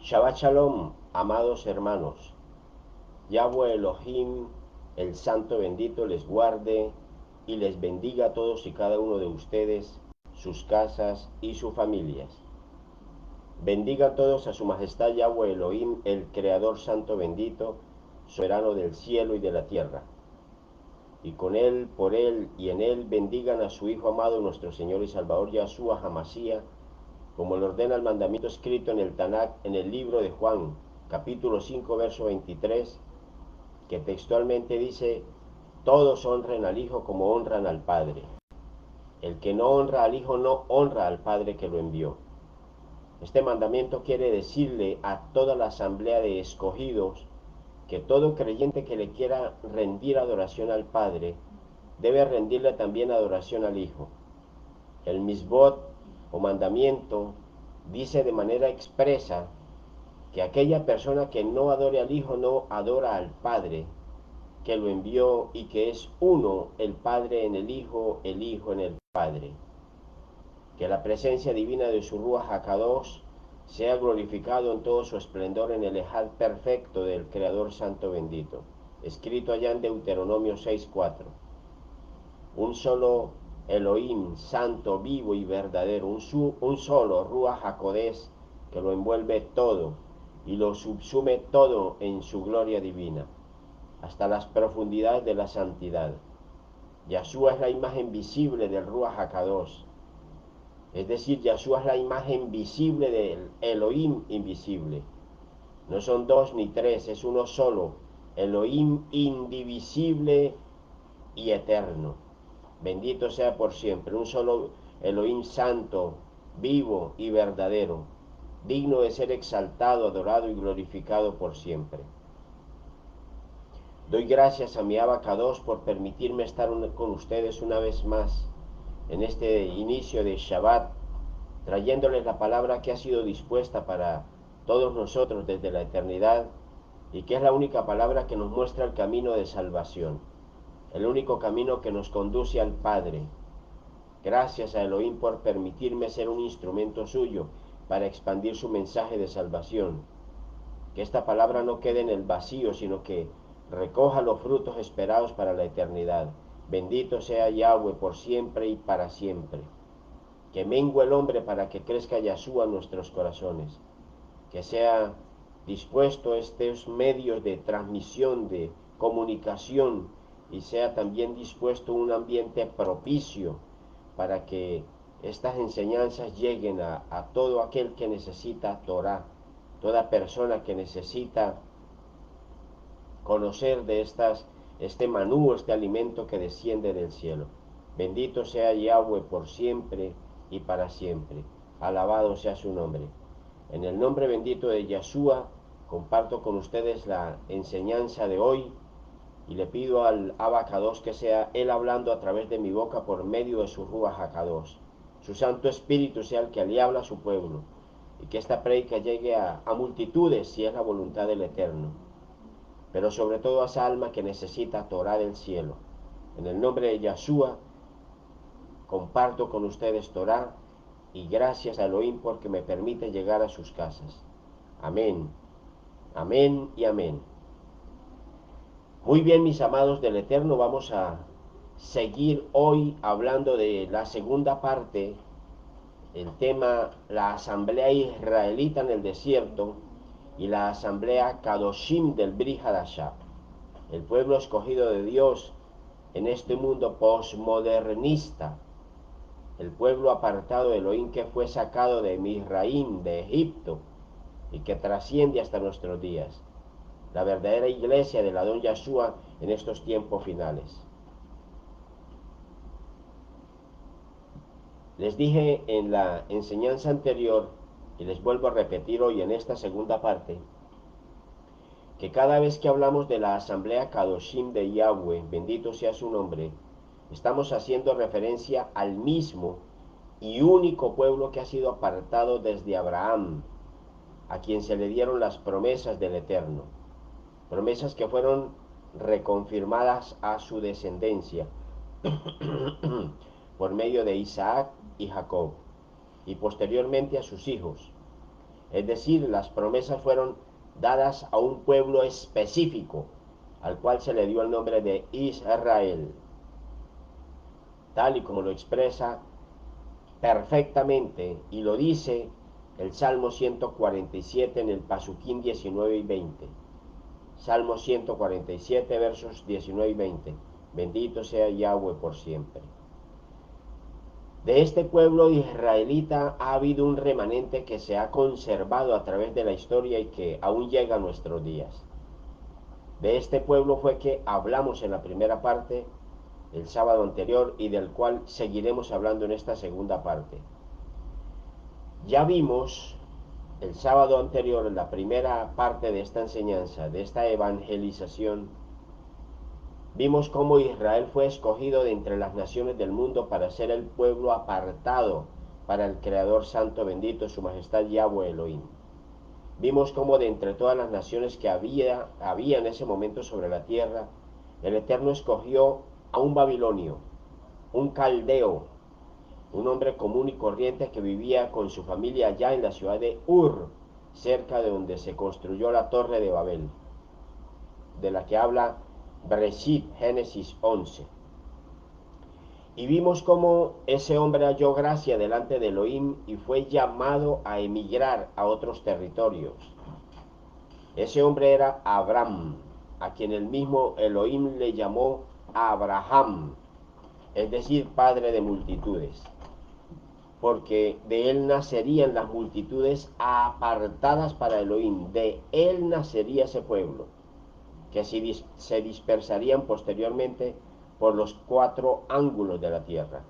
Shabbat Shalom, amados hermanos. Yahweh Elohim, el Santo bendito, les guarde y les bendiga a todos y cada uno de ustedes, sus casas y sus familias. Bendiga a todos a su majestad Yahweh Elohim, el Creador Santo bendito, soberano del cielo y de la tierra. Y con él, por él y en él bendigan a su Hijo amado, nuestro Señor y Salvador Yahshua Hamashiach, como le ordena el mandamiento escrito en el Tanakh, en el libro de Juan, capítulo 5, verso 23, que textualmente dice: todos honren al Hijo como honran al Padre. El que no honra al Hijo no honra al Padre que lo envió. Este mandamiento quiere decirle a toda la asamblea de escogidos que todo creyente que le quiera rendir adoración al Padre debe rendirle también adoración al Hijo. El misbot o mandamiento dice de manera expresa que aquella persona que no adore al Hijo no adora al Padre que lo envió, y que es uno el Padre en el Hijo en el Padre. Que la presencia divina de su Ruach HaKadosh sea glorificado en todo su esplendor en el Ejad perfecto del Creador Santo bendito, escrito allá en Deuteronomio 6:4. Un solo Elohim, santo, vivo y verdadero, un solo Ruach HaKodesh que lo envuelve todo y lo subsume todo en su gloria divina, hasta las profundidades de la santidad. Yahshua es la imagen visible del Ruach HaKadosh, es decir, Yahshua es la imagen visible del Elohim invisible. No son dos ni tres, es uno solo, Elohim indivisible y eterno. Bendito sea por siempre, un solo Elohim santo, vivo y verdadero, digno de ser exaltado, adorado y glorificado por siempre. Doy gracias a mi Abacados por permitirme estar con ustedes una vez más en este inicio de Shabbat, trayéndoles la palabra que ha sido dispuesta para todos nosotros desde la eternidad y que es la única palabra que nos muestra el camino de salvación, el único camino que nos conduce al Padre. Gracias a Elohim por permitirme ser un instrumento suyo para expandir su mensaje de salvación. Que esta palabra no quede en el vacío, sino que recoja los frutos esperados para la eternidad. Bendito sea Yahweh por siempre y para siempre. Que mengue el hombre para que crezca Yahshua en nuestros corazones. Que sea dispuesto estos medios de transmisión, de comunicación, y sea también dispuesto un ambiente propicio para que estas enseñanzas lleguen a todo aquel que necesita Torah, toda persona que necesita conocer de este manú, este alimento que desciende del cielo. Bendito sea Yahweh por siempre y para siempre. Alabado sea su nombre. En el nombre bendito de Yahshua, comparto con ustedes la enseñanza de hoy y le pido al Abacados que sea Él hablando a través de mi boca por medio de su Ruach HaKadosh. Su Santo Espíritu sea el que le habla a su pueblo, y que esta predica llegue a multitudes si es la voluntad del Eterno, pero sobre todo a esa alma que necesita Torah del cielo. En el nombre de Yahshua, comparto con ustedes Torah, y gracias a Elohim porque me permite llegar a sus casas. Amén, amén y amén. Muy bien, mis amados del Eterno, vamos a seguir hoy hablando de la segunda parte, el tema la asamblea israelita en el desierto y la asamblea Kadoshim del Brit Hadashah, el pueblo escogido de Dios en este mundo postmodernista, el pueblo apartado de Elohim que fue sacado de Misraim, de Egipto, y que trasciende hasta nuestros días, la verdadera iglesia del Adón Yahshua en estos tiempos finales. Les dije en la enseñanza anterior, y les vuelvo a repetir hoy en esta segunda parte, que cada vez que hablamos de la asamblea Kadoshim de Yahweh, bendito sea su nombre, estamos haciendo referencia al mismo y único pueblo que ha sido apartado desde Abraham, a quien se le dieron las promesas del Eterno, promesas que fueron reconfirmadas a su descendencia por medio de Isaac y Jacob, y posteriormente a sus hijos. Es decir, las promesas fueron dadas a un pueblo específico, al cual se le dio el nombre de Israel, tal y como lo expresa perfectamente y lo dice el Salmo 147 en el Pasuquín 19 y 20. Salmo 147 versos 19 y 20. Bendito sea Yahweh por siempre. De este pueblo israelita ha habido un remanente que se ha conservado a través de la historia y que aún llega a nuestros días. De este pueblo fue que hablamos en la primera parte el sábado anterior y del cual seguiremos hablando en esta segunda parte. Ya vimos el sábado anterior, en la primera parte de esta enseñanza, de esta evangelización, vimos cómo Israel fue escogido de entre las naciones del mundo para ser el pueblo apartado para el Creador Santo bendito, su majestad Yahweh Elohim. Vimos cómo de entre todas las naciones que había en ese momento sobre la tierra, el Eterno escogió a un babilonio, un caldeo, un hombre común y corriente que vivía con su familia allá en la ciudad de Ur, cerca de donde se construyó la Torre de Babel, de la que habla Bereshit, Génesis 11. Y vimos cómo ese hombre halló gracia delante de Elohim y fue llamado a emigrar a otros territorios. Ese hombre era Abraham, a quien el mismo Elohim le llamó Abraham, es decir, padre de multitudes, porque de él nacerían las multitudes apartadas para Elohim, de él nacería ese pueblo, que se dispersarían posteriormente por los 4 ángulos de la tierra.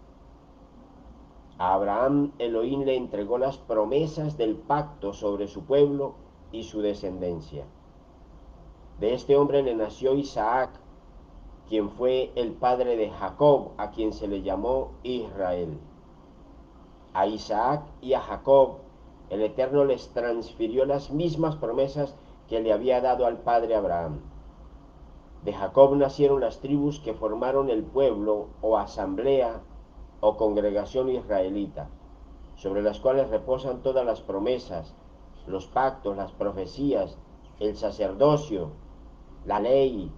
A Abraham Elohim le entregó las promesas del pacto sobre su pueblo y su descendencia. De este hombre le nació Isaac, quien fue el padre de Jacob, a quien se le llamó Israel. A Isaac y a Jacob el Eterno les transfirió las mismas promesas que le había dado al padre Abraham. De Jacob nacieron las tribus que formaron el pueblo o asamblea o congregación israelita, sobre las cuales reposan todas las promesas, los pactos, las profecías, el sacerdocio, la ley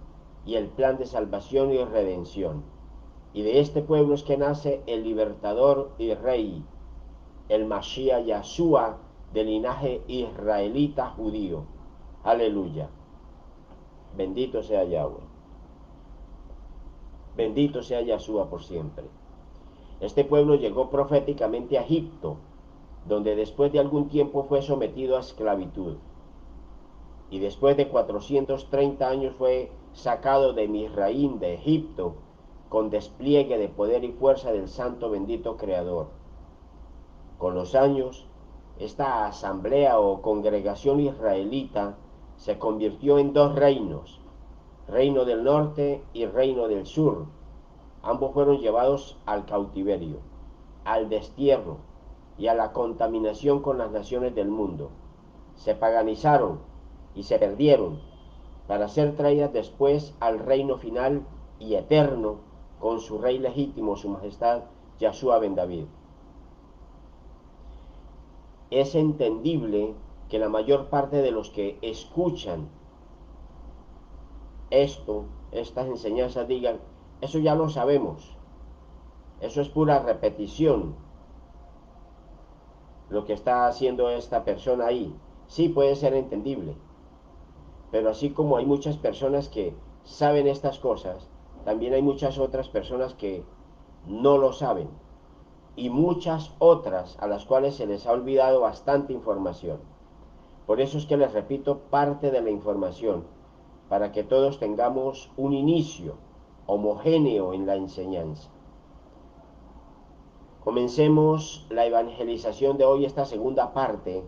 y el plan de salvación y redención. Y de este pueblo es que nace el libertador y rey, el Mashiach Yahshua, del linaje israelita judío. Aleluya. Bendito sea Yahweh. Bendito sea Yahshua por siempre. Este pueblo llegó proféticamente a Egipto, donde después de algún tiempo fue sometido a esclavitud. Y después de 430 años fue sacado de Misraín, de Egipto, con despliegue de poder y fuerza del santo bendito Creador. Con los años, esta asamblea o congregación israelita se convirtió en 2 reinos, reino del norte y reino del sur. Ambos fueron llevados al cautiverio, al destierro y a la contaminación con las naciones del mundo. Se paganizaron y se perdieron para ser traídas después al reino final y eterno con su rey legítimo, su majestad Yahshua ben David. Es entendible que la mayor parte de los que escuchan estas enseñanzas digan, eso ya lo sabemos, eso es pura repetición, lo que está haciendo esta persona ahí. Sí puede ser entendible, pero así como hay muchas personas que saben estas cosas, también hay muchas otras personas que no lo saben, y muchas otras a las cuales se les ha olvidado bastante información. Por eso es que les repito parte de la información, para que todos tengamos un inicio homogéneo en la enseñanza. Comencemos la evangelización de hoy, esta segunda parte,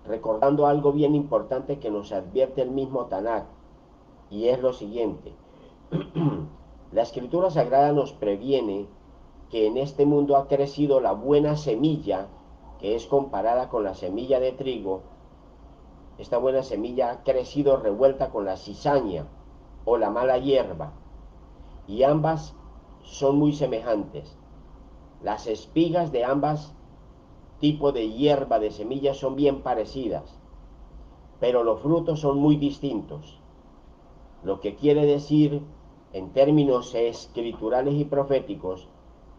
recordando algo bien importante que nos advierte el mismo Tanakh, y es lo siguiente. La Escritura Sagrada nos previene que en este mundo ha crecido la buena semilla, que es comparada con la semilla de trigo. Esta buena semilla ha crecido revuelta con la cizaña o la mala hierba, y ambas son muy semejantes. Las espigas de ambas tipo de hierba, de semillas son bien parecidas, pero los frutos son muy distintos. Lo que quiere decir, en términos escriturales y proféticos,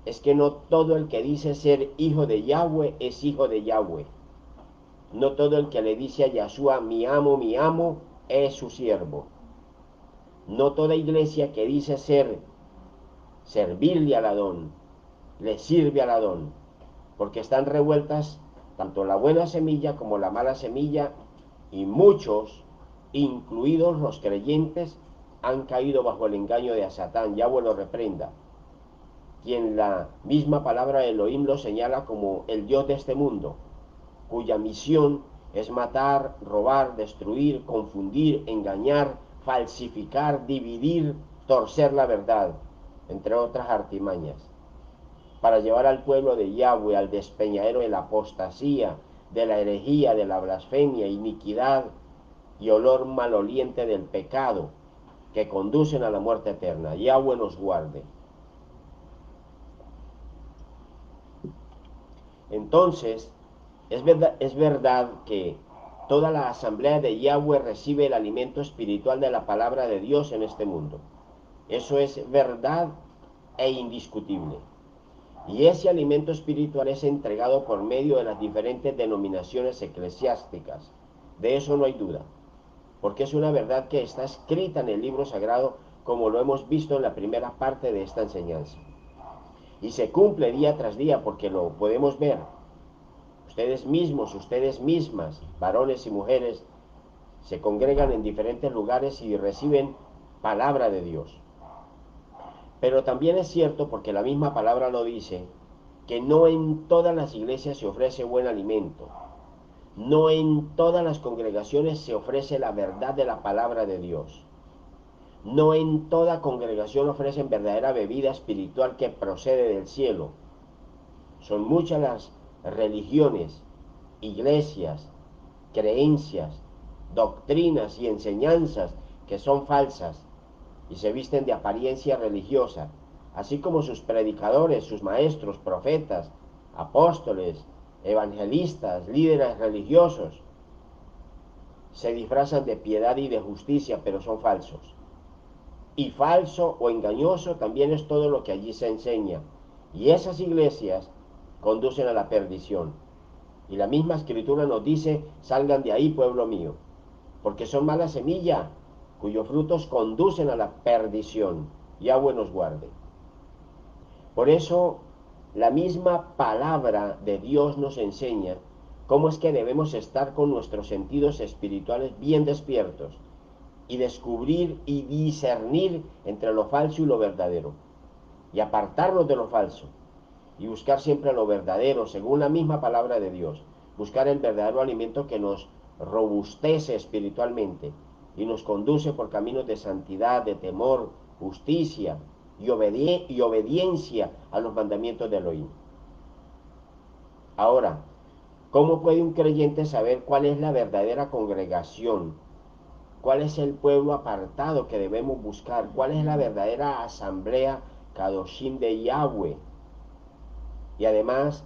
es que no todo el que dice ser hijo de Yahweh es hijo de Yahweh. No todo el que le dice a Yahshua, mi amo, es su siervo. No toda iglesia que dice servirle al Adón, le sirve al Adón, porque están revueltas tanto la buena semilla como la mala semilla, y muchos, incluidos los creyentes, han caído bajo el engaño de Satán. Yahweh lo reprenda, quien la misma palabra de Elohim lo señala como el Dios de este mundo, cuya misión es matar, robar, destruir, confundir, engañar, falsificar, dividir, torcer la verdad, entre otras artimañas, para llevar al pueblo de Yahweh al despeñadero de la apostasía, de la herejía, de la blasfemia, iniquidad y olor maloliente del pecado, que conducen a la muerte eterna. Yahweh nos guarde. Entonces, es verdad que toda la asamblea de Yahweh recibe el alimento espiritual de la palabra de Dios en este mundo. Eso es verdad e indiscutible. Y ese alimento espiritual es entregado por medio de las diferentes denominaciones eclesiásticas. De eso no hay duda, porque es una verdad que está escrita en el libro sagrado, como lo hemos visto en la primera parte de esta enseñanza. Y se cumple día tras día, porque lo podemos ver. Ustedes mismos, ustedes mismas, varones y mujeres, se congregan en diferentes lugares y reciben palabra de Dios. Pero también es cierto, porque la misma palabra lo dice, que no en todas las iglesias se ofrece buen alimento. No en todas las congregaciones se ofrece la verdad de la palabra de Dios. No en toda congregación ofrecen verdadera bebida espiritual que procede del cielo. Son muchas las religiones, iglesias, creencias, doctrinas y enseñanzas que son falsas y se visten de apariencia religiosa, así como sus predicadores, sus maestros, profetas, apóstoles, evangelistas, líderes religiosos, se disfrazan de piedad y de justicia, pero son falsos. Y falso o engañoso también es todo lo que allí se enseña. Y esas iglesias conducen a la perdición. Y la misma escritura nos dice, salgan de ahí, pueblo mío, porque son mala semilla, cuyos frutos conducen a la perdición. Yahweh nos guarde. Por eso, la misma palabra de Dios nos enseña cómo es que debemos estar con nuestros sentidos espirituales bien despiertos y descubrir y discernir entre lo falso y lo verdadero, y apartarnos de lo falso, y buscar siempre lo verdadero, según la misma palabra de Dios, buscar el verdadero alimento que nos robustece espiritualmente y nos conduce por caminos de santidad, de temor, justicia y obediencia a los mandamientos de Elohim. Ahora, ¿cómo puede un creyente saber cuál es la verdadera congregación? ¿Cuál es el pueblo apartado que debemos buscar? ¿Cuál es la verdadera asamblea Kadoshim de Yahweh? Y además,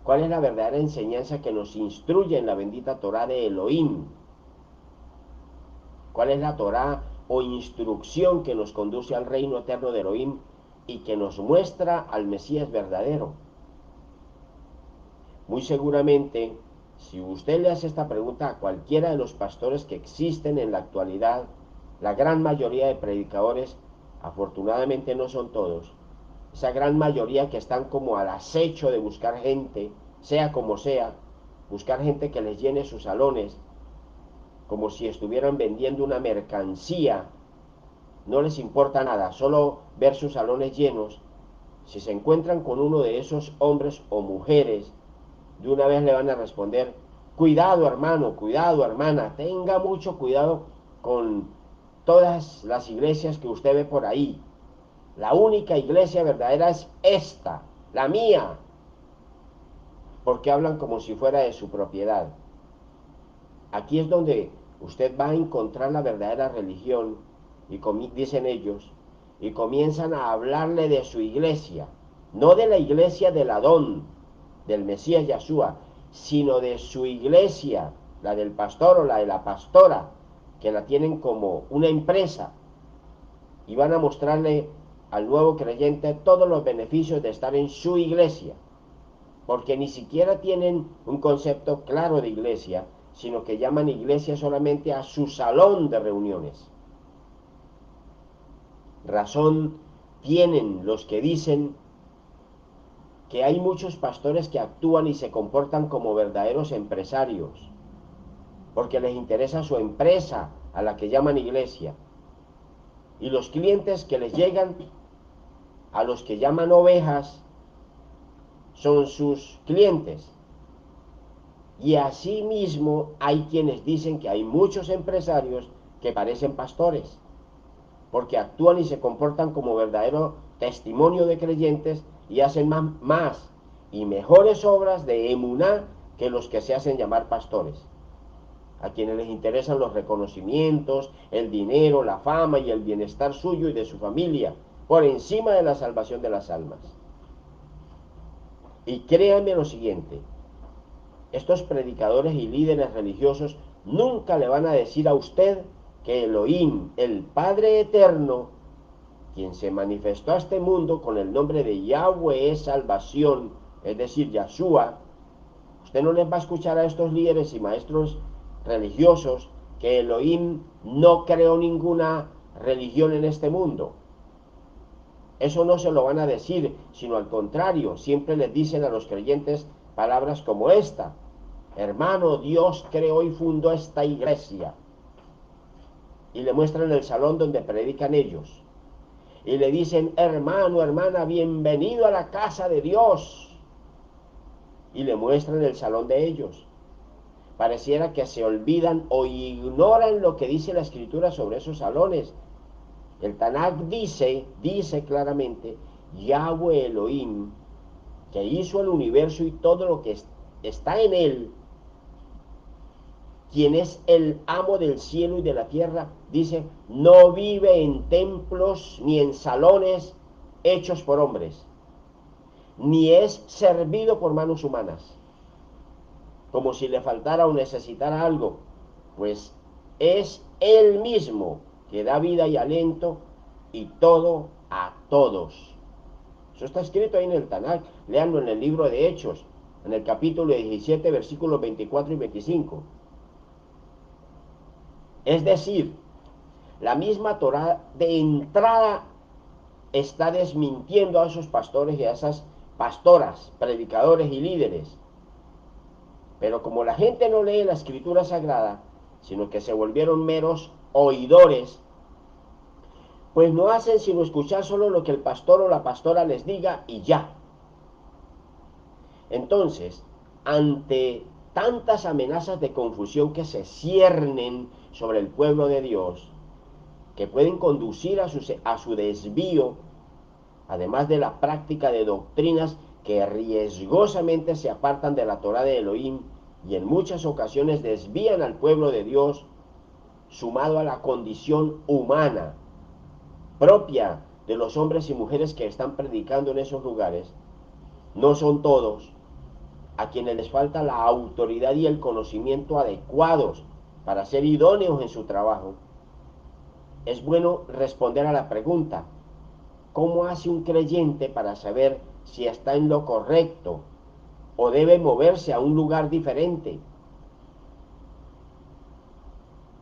¿cuál es la verdadera enseñanza que nos instruye en la bendita Torah de Elohim? ¿Cuál es la Torah o instrucción que nos conduce al reino eterno de Elohim y que nos muestra al Mesías verdadero? Muy seguramente, si usted le hace esta pregunta a cualquiera de los pastores que existen en la actualidad, la gran mayoría de predicadores, afortunadamente no son todos, esa gran mayoría que están como al acecho de buscar gente, sea como sea, buscar gente que les llene sus salones, como si estuvieran vendiendo una mercancía, no les importa nada, solo ver sus salones llenos. Si se encuentran con uno de esos hombres o mujeres, de una vez le van a responder, cuidado hermano, cuidado hermana, tenga mucho cuidado con todas las iglesias que usted ve por ahí. La única iglesia verdadera es esta, la mía, porque hablan como si fuera de su propiedad. Aquí es donde usted va a encontrar la verdadera religión, y dicen ellos, y comienzan a hablarle de su iglesia, no de la iglesia del Adón, del Mesías Yahshua, sino de su iglesia, la del pastor o la de la pastora, que la tienen como una empresa y van a mostrarle al nuevo creyente todos los beneficios de estar en su iglesia, porque ni siquiera tienen un concepto claro de iglesia, sino que llaman iglesia solamente a su salón de reuniones. Razón tienen los que dicen que hay muchos pastores que actúan y se comportan como verdaderos empresarios, porque les interesa su empresa a la que llaman iglesia, y los clientes que les llegan, a los que llaman ovejas, son sus clientes. Y asimismo hay quienes dicen que hay muchos empresarios que parecen pastores, porque actúan y se comportan como verdadero testimonio de creyentes y hacen más y mejores obras de emuná que los que se hacen llamar pastores, a quienes les interesan los reconocimientos, el dinero, la fama y el bienestar suyo y de su familia, por encima de la salvación de las almas. Y créanme lo siguiente, estos predicadores y líderes religiosos nunca le van a decir a usted que Elohim, el Padre Eterno, quien se manifestó a este mundo con el nombre de Yahweh es salvación, es decir, Yahshua. Usted no les va a escuchar a estos líderes y maestros religiosos que Elohim no creó ninguna religión en este mundo. Eso no se lo van a decir, sino al contrario, siempre les dicen a los creyentes palabras como esta: hermano, Dios creó y fundó esta iglesia. Y le muestran el salón donde predican ellos. Y le dicen, hermano, hermana, bienvenido a la casa de Dios. Y le muestran el salón de ellos. Pareciera que se olvidan o ignoran lo que dice la escritura sobre esos salones. El Tanakh dice claramente, Yahweh Elohim, que hizo el universo y todo lo que está en él, quien es el amo del cielo y de la tierra, dice, no vive en templos ni en salones hechos por hombres, ni es servido por manos humanas, como si le faltara o necesitara algo, pues es él mismo que da vida y aliento y todo a todos. Eso está escrito ahí en el Tanakh, léanlo en el libro de Hechos, en el capítulo 17, versículos 24 y 25. Es decir, la misma Torá de entrada está desmintiendo a esos pastores y a esas pastoras, predicadores y líderes. Pero como la gente no lee la escritura sagrada, sino que se volvieron meros oidores, pues no hacen sino escuchar solo lo que el pastor o la pastora les diga y ya. Entonces, ante tantas amenazas de confusión que se ciernen sobre el pueblo de Dios, que pueden conducir a su desvío, además de la práctica de doctrinas que riesgosamente se apartan de la Torá de Elohim y en muchas ocasiones desvían al pueblo de Dios, sumado a la condición humana propia de los hombres y mujeres que están predicando en esos lugares. No son todos a quienes les falta la autoridad y el conocimiento adecuados para ser idóneos en su trabajo. Es bueno responder a la pregunta: ¿cómo hace un creyente para saber si está en lo correcto o debe moverse a un lugar diferente?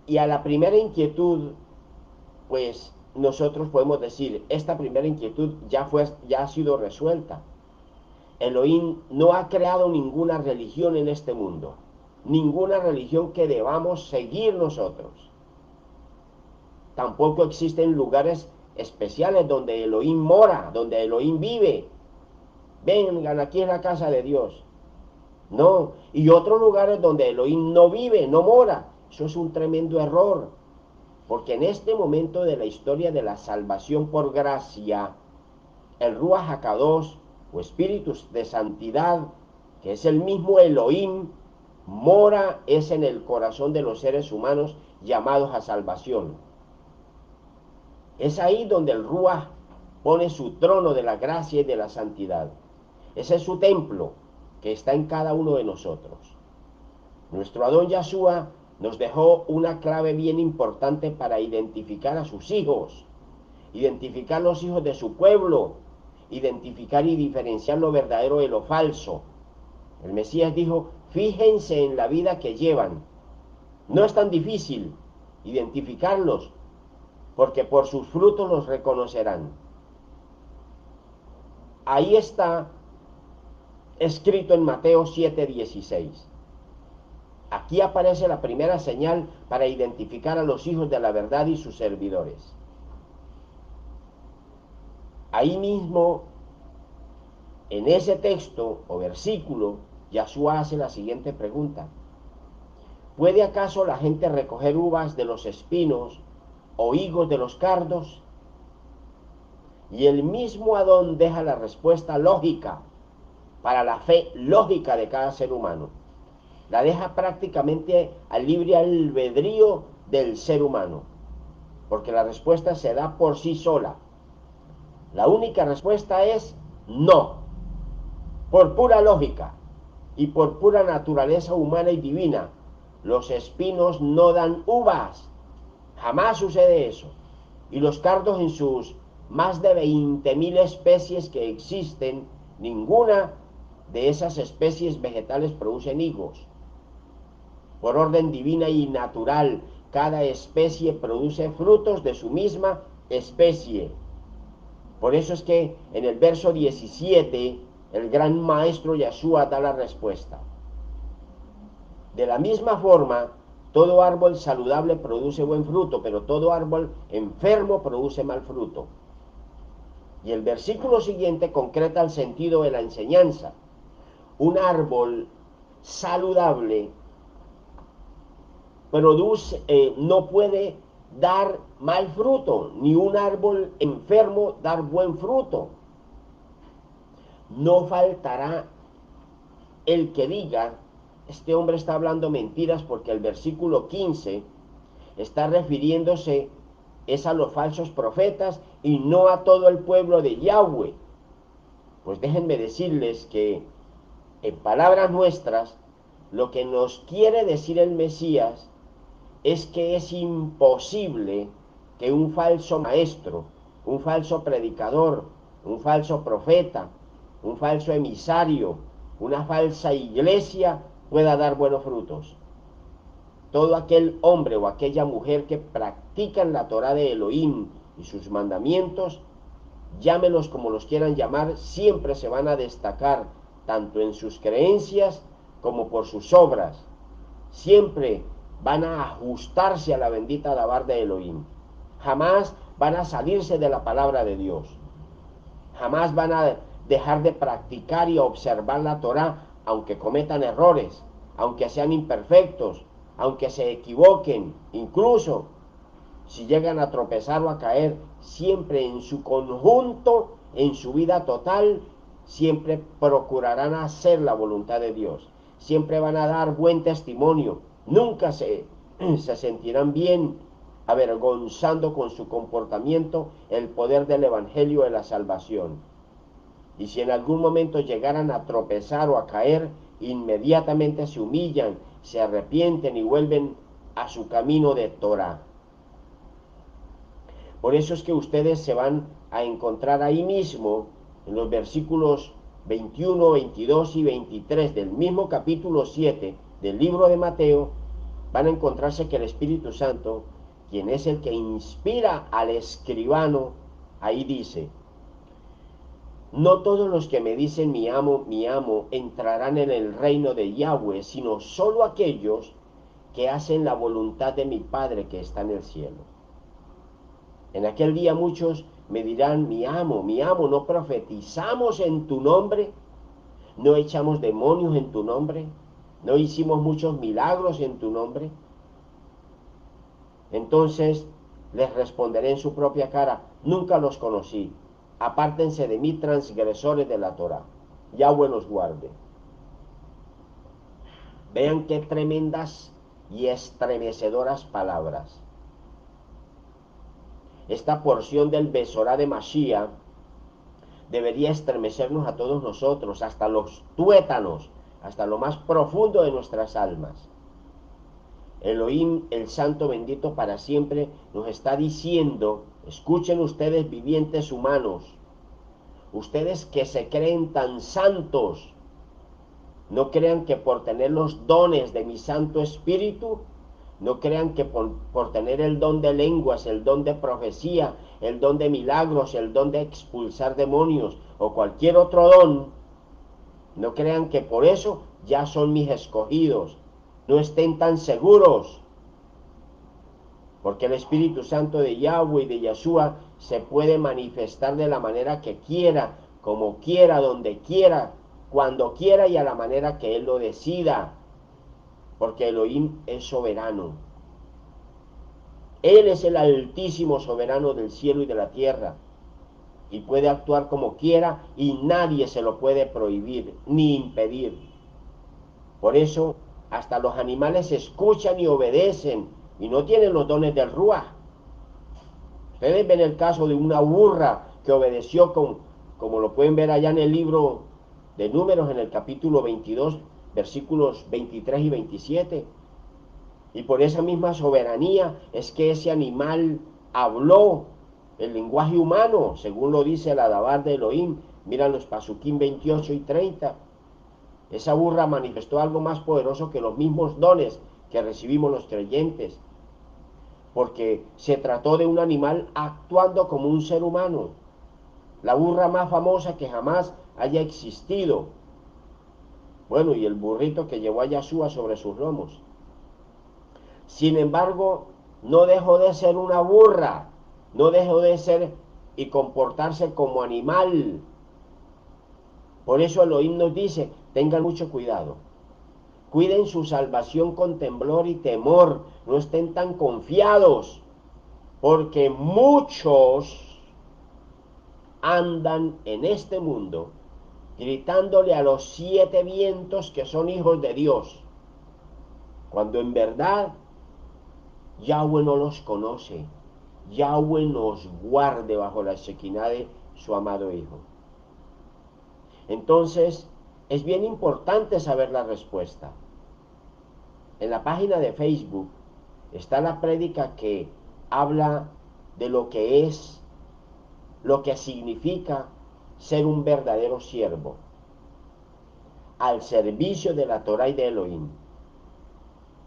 Y a la primera inquietud, pues nosotros podemos decir, esta primera inquietud ya ha sido resuelta. Elohim no ha creado ninguna religión en este mundo, ninguna religión que debamos seguir nosotros. Tampoco existen lugares especiales donde Elohim mora, donde Elohim vive. Vengan, aquí es la casa de Dios. No, y otros lugares donde Elohim no vive, no mora. Eso es un tremendo error, porque en este momento de la historia de la salvación por gracia, el Ruach HaKadosh, o Espíritu de Santidad, que es el mismo Elohim, mora es en el corazón de los seres humanos llamados a salvación. Es ahí donde el Ruach pone su trono de la gracia y de la santidad. Ese es su templo. que está en cada uno de nosotros. Nuestro Adón Yahshua nos dejó una clave bien importante para identificar a sus hijos, identificar los hijos de su pueblo, identificar y diferenciar lo verdadero de lo falso. El Mesías dijo: fíjense en la vida que llevan. No es tan difícil identificarlos, porque por sus frutos los reconocerán. Ahí está escrito en Mateo 7:16. Aquí aparece la primera señal para identificar a los hijos de la verdad y sus servidores. Ahí mismo, en ese texto o versículo, Yahshua hace la siguiente pregunta: ¿puede acaso la gente recoger uvas de los espinos o higos de los cardos? Y el mismo Adón deja la respuesta lógica para la fe lógica de cada ser humano. La deja prácticamente al libre albedrío del ser humano, porque la respuesta se da por sí sola. La única respuesta es no, por pura lógica y por pura naturaleza humana y divina. Los espinos no dan uvas, jamás sucede eso. Y los cardos, en sus más de 20.000 especies que existen, ninguna de esas especies vegetales producen higos. Por orden divina y natural, cada especie produce frutos de su misma especie. Por eso es que en el verso 17, el gran maestro Yahshua da la respuesta. De la misma forma, todo árbol saludable produce buen fruto, pero todo árbol enfermo produce mal fruto. Y el versículo siguiente concreta el sentido de la enseñanza. Un árbol saludable no puede dar mal fruto, ni un árbol enfermo dar buen fruto. No faltará el que diga: este hombre está hablando mentiras, porque el versículo 15 está refiriéndose es a los falsos profetas y no a todo el pueblo de Yahweh. Pues déjenme decirles que en palabras nuestras, lo que nos quiere decir el Mesías es que es imposible que un falso maestro, un falso predicador, un falso profeta, un falso emisario, una falsa iglesia pueda dar buenos frutos. Todo aquel hombre o aquella mujer que practican la Torá de Elohim y sus mandamientos, llámelos como los quieran llamar, siempre se van a destacar tanto en sus creencias como por sus obras. Siempre van a ajustarse a la bendita alabar de Elohim. Jamás van a salirse de la palabra de Dios. Jamás van a dejar de practicar y observar la Torá, aunque cometan errores, aunque sean imperfectos, aunque se equivoquen, incluso si llegan a tropezar o a caer, siempre en su conjunto, en su vida total, siempre procurarán hacer la voluntad de Dios. Siempre van a dar buen testimonio. Nunca se sentirán bien avergonzando con su comportamiento el poder del Evangelio de la salvación. Y si en algún momento llegaran a tropezar o a caer, inmediatamente se humillan, se arrepienten y vuelven a su camino de Torah. Por eso es que ustedes se van a encontrar ahí mismo, en los versículos 21, 22 y 23 del mismo capítulo 7 del libro de Mateo, van a encontrarse que el Espíritu Santo, quien es el que inspira al escribano, ahí dice: no todos los que me dicen mi amo, entrarán en el reino de Yahweh, sino solo aquellos que hacen la voluntad de mi Padre que está en el cielo. En aquel día muchos me dirán: mi amo, ¿no profetizamos en tu nombre? ¿No echamos demonios en tu nombre? ¿No hicimos muchos milagros en tu nombre? Entonces les responderé en su propia cara: nunca los conocí. Apártense de mí, transgresores de la Torá. Yahweh los guarde. Vean qué tremendas y estremecedoras palabras. Esta porción del Besorá de Mashiach debería estremecernos a todos nosotros, hasta los tuétanos, hasta lo más profundo de nuestras almas. Elohim, el Santo bendito para siempre, nos está diciendo: escuchen ustedes, vivientes humanos, ustedes que se creen tan santos, no crean que por tener los dones de mi Santo Espíritu, no crean que por tener el don de lenguas, el don de profecía, el don de milagros, el don de expulsar demonios o cualquier otro don, no crean que por eso ya son mis escogidos. No estén tan seguros, porque el Espíritu Santo de Yahweh y de Yeshua se puede manifestar de la manera que quiera, como quiera, donde quiera, cuando quiera y a la manera que Él lo decida, porque Elohim es soberano. Él es el altísimo soberano del cielo y de la tierra, y puede actuar como quiera y nadie se lo puede prohibir ni impedir. Por eso hasta los animales escuchan y obedecen y no tienen los dones del Ruach. Ustedes ven el caso de una burra que obedeció, como lo pueden ver allá en el libro de Números, en el capítulo 22, versículos 23 y 27. Y por esa misma soberanía es que ese animal habló el lenguaje humano, según lo dice el Adabar de Elohim. Mira los Pasuquín 28 y 30. Esa burra manifestó algo más poderoso que los mismos dones que recibimos los creyentes, porque se trató de un animal actuando como un ser humano, la burra más famosa que jamás haya existido. Bueno, y el burrito que llevó a Yeshua sobre sus lomos. Sin embargo, no dejó de ser una burra, no dejó de ser y comportarse como animal. Por eso Elohim nos dice: tengan mucho cuidado, cuiden su salvación con temblor y temor, no estén tan confiados, porque muchos andan en este mundo gritándole a los 7 vientos que son hijos de Dios, cuando en verdad Yahweh no los conoce. Yahweh nos guarde bajo la Shekinah de su amado Hijo. Entonces, es bien importante saber la respuesta. En la página de Facebook está la prédica que habla de lo que es, lo que significa ser un verdadero siervo, al servicio de la Torah y de Elohim.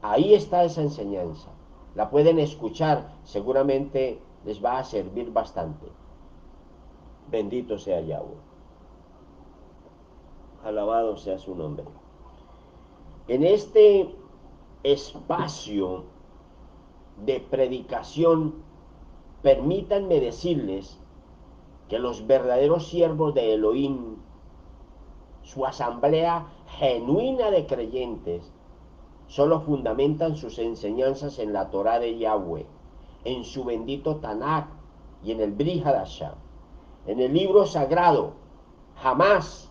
Ahí está esa enseñanza. La pueden escuchar, seguramente les va a servir bastante. Bendito sea Yahweh. Alabado sea su nombre. En este espacio de predicación, permítanme decirles que los verdaderos siervos de Elohim, su asamblea genuina de creyentes, solo fundamentan sus enseñanzas en la Torah de Yahweh, en su bendito Tanakh y en el Brit Hadashah, en el libro sagrado. Jamás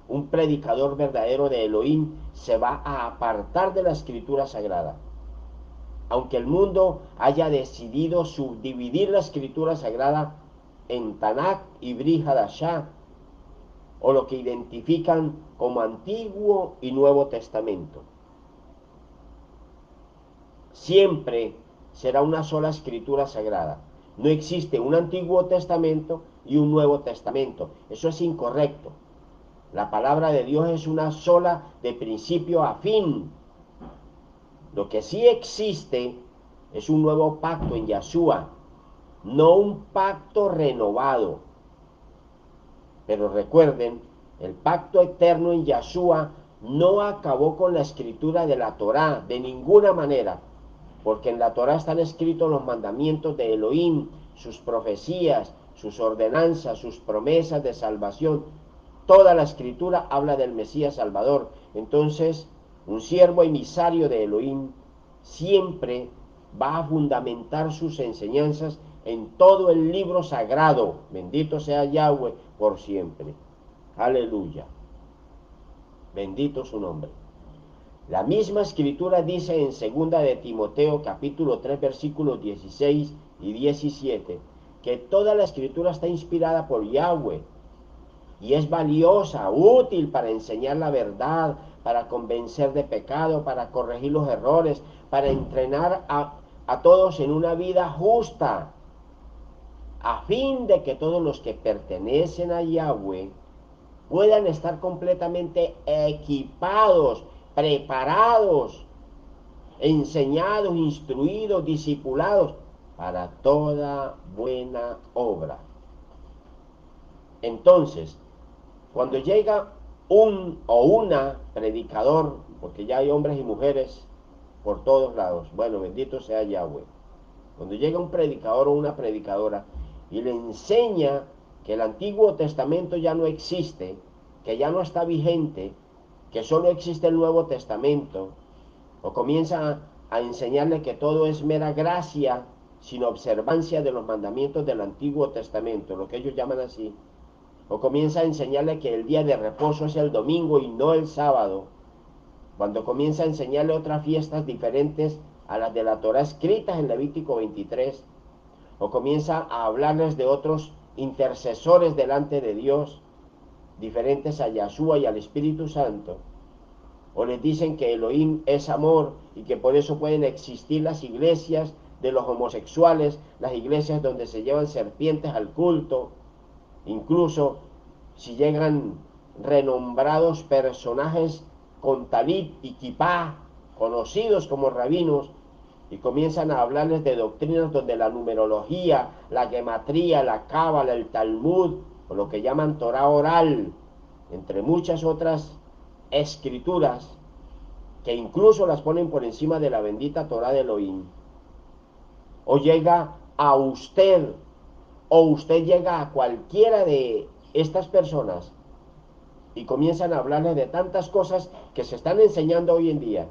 un predicador verdadero de Elohim se va a apartar de la escritura sagrada. Aunque el mundo haya decidido subdividir la escritura sagrada en Tanakh y Brit Hadashah, o lo que identifican como Antiguo y Nuevo Testamento, siempre será una sola escritura sagrada. No existe un Antiguo Testamento y un Nuevo Testamento. Eso es incorrecto. La palabra de Dios es una sola de principio a fin. Lo que sí existe es un nuevo pacto en Yeshua, no un pacto renovado. Pero recuerden, el pacto eterno en Yeshua no acabó con la escritura de la Torá de ninguna manera, porque en la Torá están escritos los mandamientos de Elohim, sus profecías, sus ordenanzas, sus promesas de salvación. Toda la escritura habla del Mesías Salvador. Entonces, un siervo emisario de Elohim siempre va a fundamentar sus enseñanzas en todo el libro sagrado. Bendito sea Yahweh por siempre. Aleluya. Bendito su nombre. La misma escritura dice en 2 de Timoteo capítulo 3 versículos 16 y 17 que toda la escritura está inspirada por Yahweh y es valiosa, útil para enseñar la verdad, para convencer de pecado, para corregir los errores, para entrenar a todos en una vida justa, a fin de que todos los que pertenecen a Yahweh puedan estar completamente equipados, preparados, enseñados, instruidos, discipulados para toda buena obra. Entonces, cuando llega un o una predicador, porque ya hay hombres y mujeres por todos lados, bueno, bendito sea Yahweh. Cuando llega un predicador o una predicadora y le enseña que el Antiguo Testamento ya no existe, que ya no está vigente, que solo existe el Nuevo Testamento, o comienza a enseñarle que todo es mera gracia, sin observancia de los mandamientos del Antiguo Testamento, lo que ellos llaman así, o comienza a enseñarle que el día de reposo es el domingo y no el sábado, cuando comienza a enseñarle otras fiestas diferentes a las de la Torah escritas en Levítico 23, o comienza a hablarles de otros intercesores delante de Dios, diferentes a Yahshua y al Espíritu Santo, o les dicen que Elohim es amor y que por eso pueden existir las iglesias de los homosexuales, las iglesias donde se llevan serpientes al culto, incluso si llegan renombrados personajes con talit y kipá, conocidos como rabinos, y comienzan a hablarles de doctrinas donde la numerología, la gematría, la cábala, el Talmud, o lo que llaman Torah oral, entre muchas otras escrituras, que incluso las ponen por encima de la bendita Torah de Elohim, o llega a usted, o usted llega a cualquiera de estas personas y comienzan a hablarles de tantas cosas que se están enseñando hoy en día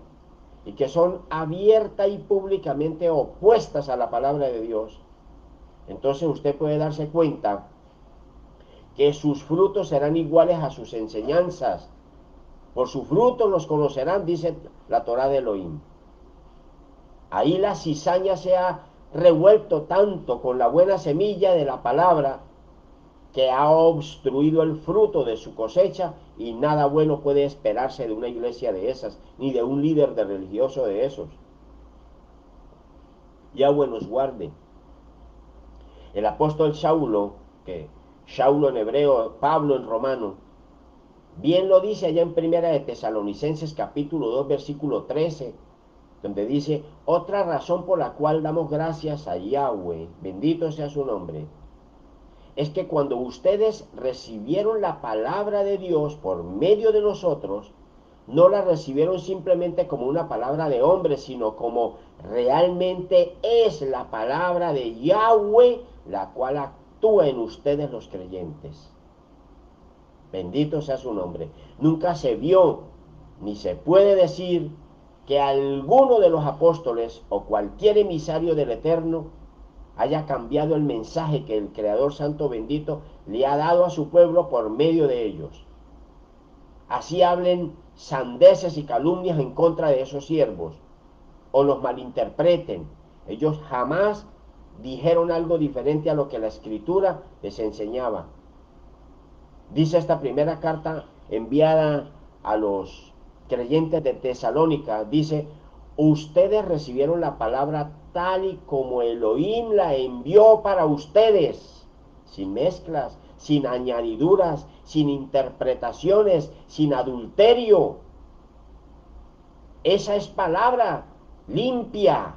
y que son abierta y públicamente opuestas a la palabra de Dios, entonces usted puede darse cuenta que sus frutos serán iguales a sus enseñanzas. Por sus frutos los conocerán, dice la Torah de Elohim. Ahí la cizaña se ha revuelto tanto con la buena semilla de la palabra que ha obstruido el fruto de su cosecha, y nada bueno puede esperarse de una iglesia de esas, ni de un líder de religioso de esos. Yahweh nos guarde. El apóstol Saulo, que Saulo en hebreo, Pablo en romano, bien lo dice allá en Primera de Tesalonicenses capítulo 2 versículo 13, donde dice: otra razón por la cual damos gracias a Yahweh, bendito sea su nombre, es que cuando ustedes recibieron la palabra de Dios por medio de nosotros, no la recibieron simplemente como una palabra de hombre, sino como realmente es la palabra de Yahweh, la cual actúa en ustedes los creyentes. Bendito sea su nombre. Nunca se vio ni se puede decir que alguno de los apóstoles o cualquier emisario del Eterno haya cambiado el mensaje que el Creador Santo Bendito le ha dado a su pueblo por medio de ellos. Así hablen sandeces y calumnias en contra de esos siervos, o los malinterpreten. Ellos jamás dijeron algo diferente a lo que la Escritura les enseñaba. Dice esta primera carta enviada a los creyentes de Tesalónica, dice: ustedes recibieron la palabra tal y como Elohim la envió para ustedes, sin mezclas, sin añadiduras, sin interpretaciones, sin adulterio. Esa es palabra limpia,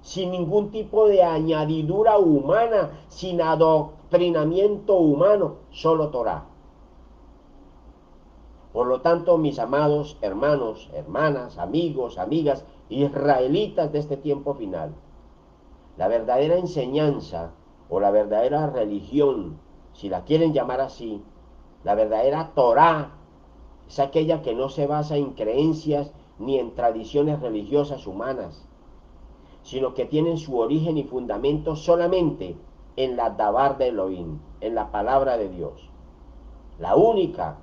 sin ningún tipo de añadidura humana, sin adoctrinamiento humano, solo Torah. Por lo tanto, mis amados hermanos, hermanas, amigos, amigas, israelitas de este tiempo final, la verdadera enseñanza o la verdadera religión, si la quieren llamar así, la verdadera Torah, es aquella que no se basa en creencias ni en tradiciones religiosas humanas, sino que tienen su origen y fundamento solamente en la Dabar de Elohim, en la palabra de Dios. La única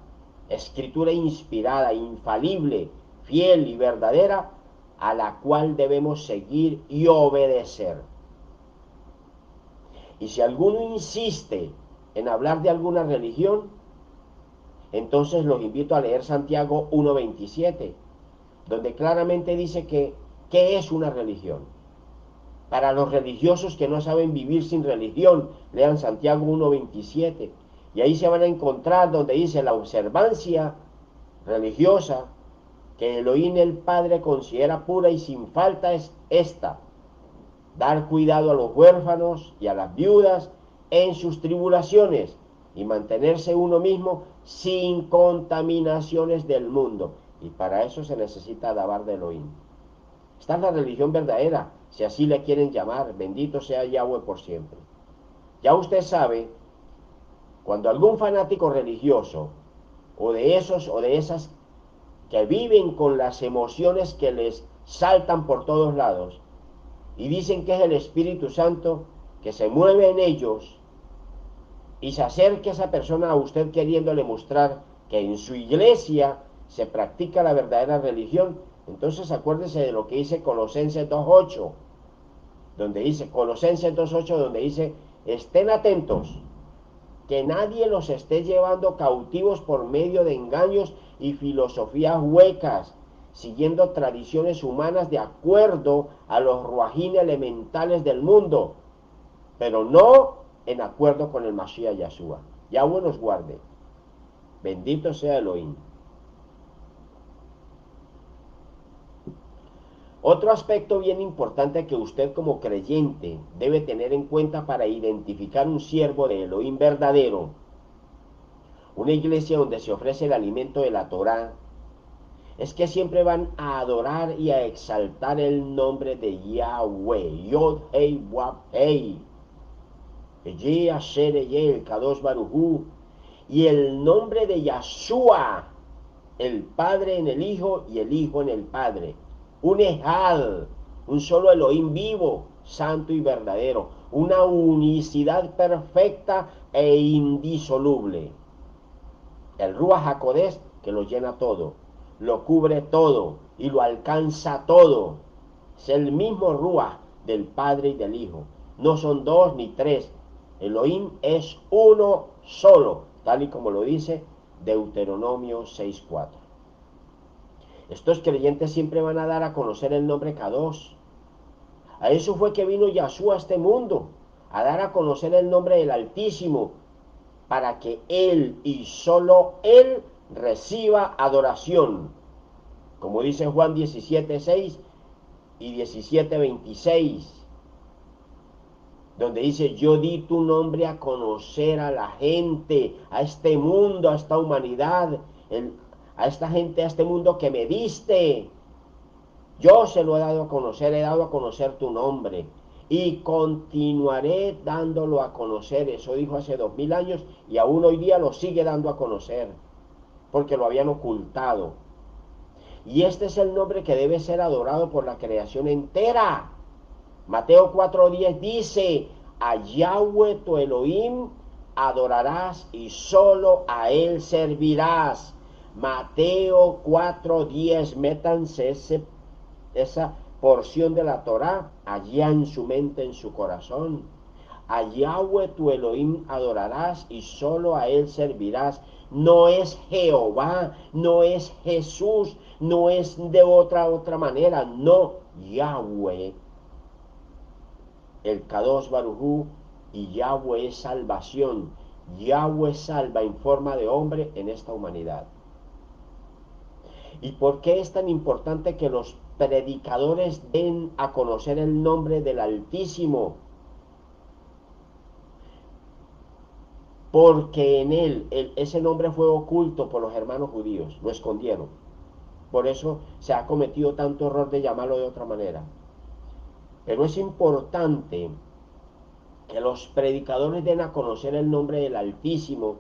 escritura inspirada, infalible, fiel y verdadera, a la cual debemos seguir y obedecer. Y si alguno insiste en hablar de alguna religión, entonces los invito a leer Santiago 1:27, donde claramente dice que ¿qué es una religión? Para los religiosos que no saben vivir sin religión, lean Santiago 1:27. Y ahí se van a encontrar donde dice la observancia religiosa que Elohim el Padre considera pura y sin falta es esta: dar cuidado a los huérfanos y a las viudas en sus tribulaciones y mantenerse uno mismo sin contaminaciones del mundo. Y para eso se necesita Dabar de Elohim. Esta es la religión verdadera, si así le quieren llamar. Bendito sea Yahweh por siempre. Ya usted sabe, cuando algún fanático religioso, o de esos o de esas que viven con las emociones que les saltan por todos lados, y dicen que es el Espíritu Santo que se mueve en ellos, y se acerca esa persona a usted queriéndole mostrar que en su iglesia se practica la verdadera religión, entonces acuérdese de lo que dice Colosenses 2:8, donde dice, Colosenses 2:8, donde dice, estén atentos, que nadie los esté llevando cautivos por medio de engaños y filosofías huecas, siguiendo tradiciones humanas de acuerdo a los ruajín elementales del mundo, pero no en acuerdo con el Mashiach Yahshua. Yahweh nos guarde. Bendito sea Elohim. Otro aspecto bien importante que usted como creyente debe tener en cuenta para identificar un siervo de Elohim verdadero, una iglesia donde se ofrece el alimento de la Torá, es que siempre van a adorar y a exaltar el nombre de Yahweh, Yod Hei Wab Hei, Eye Asher Eye, el Kadosh Barujú, y el nombre de Yahshua, el Padre en el Hijo y el Hijo en el Padre. Un Ejad, un solo Elohim vivo, santo y verdadero, una unicidad perfecta e indisoluble. El Ruach HaKodesh que lo llena todo, lo cubre todo y lo alcanza todo. Es el mismo Ruach del Padre y del Hijo. No son dos ni tres. Elohim es uno solo, tal y como lo dice Deuteronomio 6:4. Estos creyentes siempre van a dar a conocer el nombre Kadosh. A eso fue que vino Yahshua a este mundo, a dar a conocer el nombre del Altísimo, para que Él y solo Él reciba adoración. Como dice Juan 17:6 y 17:26, donde dice, yo di tu nombre a conocer a la gente, a este mundo, a esta humanidad, a esta gente, a este mundo que me diste. Yo se lo he dado a conocer tu nombre y continuaré dándolo a conocer. Eso dijo hace 2000 años y aún hoy día lo sigue dando a conocer, porque lo habían ocultado. Y este es el nombre que debe ser adorado por la creación entera. Mateo 4:10 dice, a Yahweh tu Elohim adorarás y solo a Él servirás. Mateo 4:10, métanse esa porción de la Torá allá en su mente, en su corazón. A Yahweh tu Elohim adorarás y solo a Él servirás. No es Jehová, no es Jesús, no es de otra manera, no, Yahweh, el Kadosh Barujú, y Yahweh es salvación. Yahweh salva en forma de hombre en esta humanidad. ¿Y por qué es tan importante que los predicadores den a conocer el nombre del Altísimo? Porque en él, ese nombre fue oculto por los hermanos judíos, lo escondieron. Por eso se ha cometido tanto error de llamarlo de otra manera. Pero es importante que los predicadores den a conocer el nombre del Altísimo,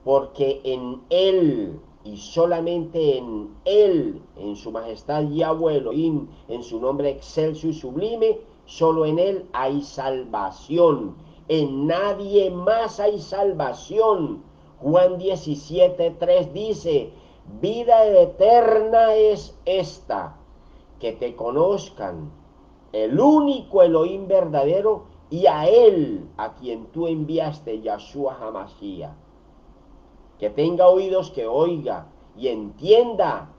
porque en Él y solamente en Él, en su majestad Yahweh Elohim, en su nombre excelso y sublime, solo en Él hay salvación. En nadie más hay salvación. Juan 17:3 dice, vida eterna es esta, que te conozcan, el único Elohim verdadero, y a Él a quien tú enviaste, Yahshua HaMashiach. Que tenga oídos que oiga y entienda.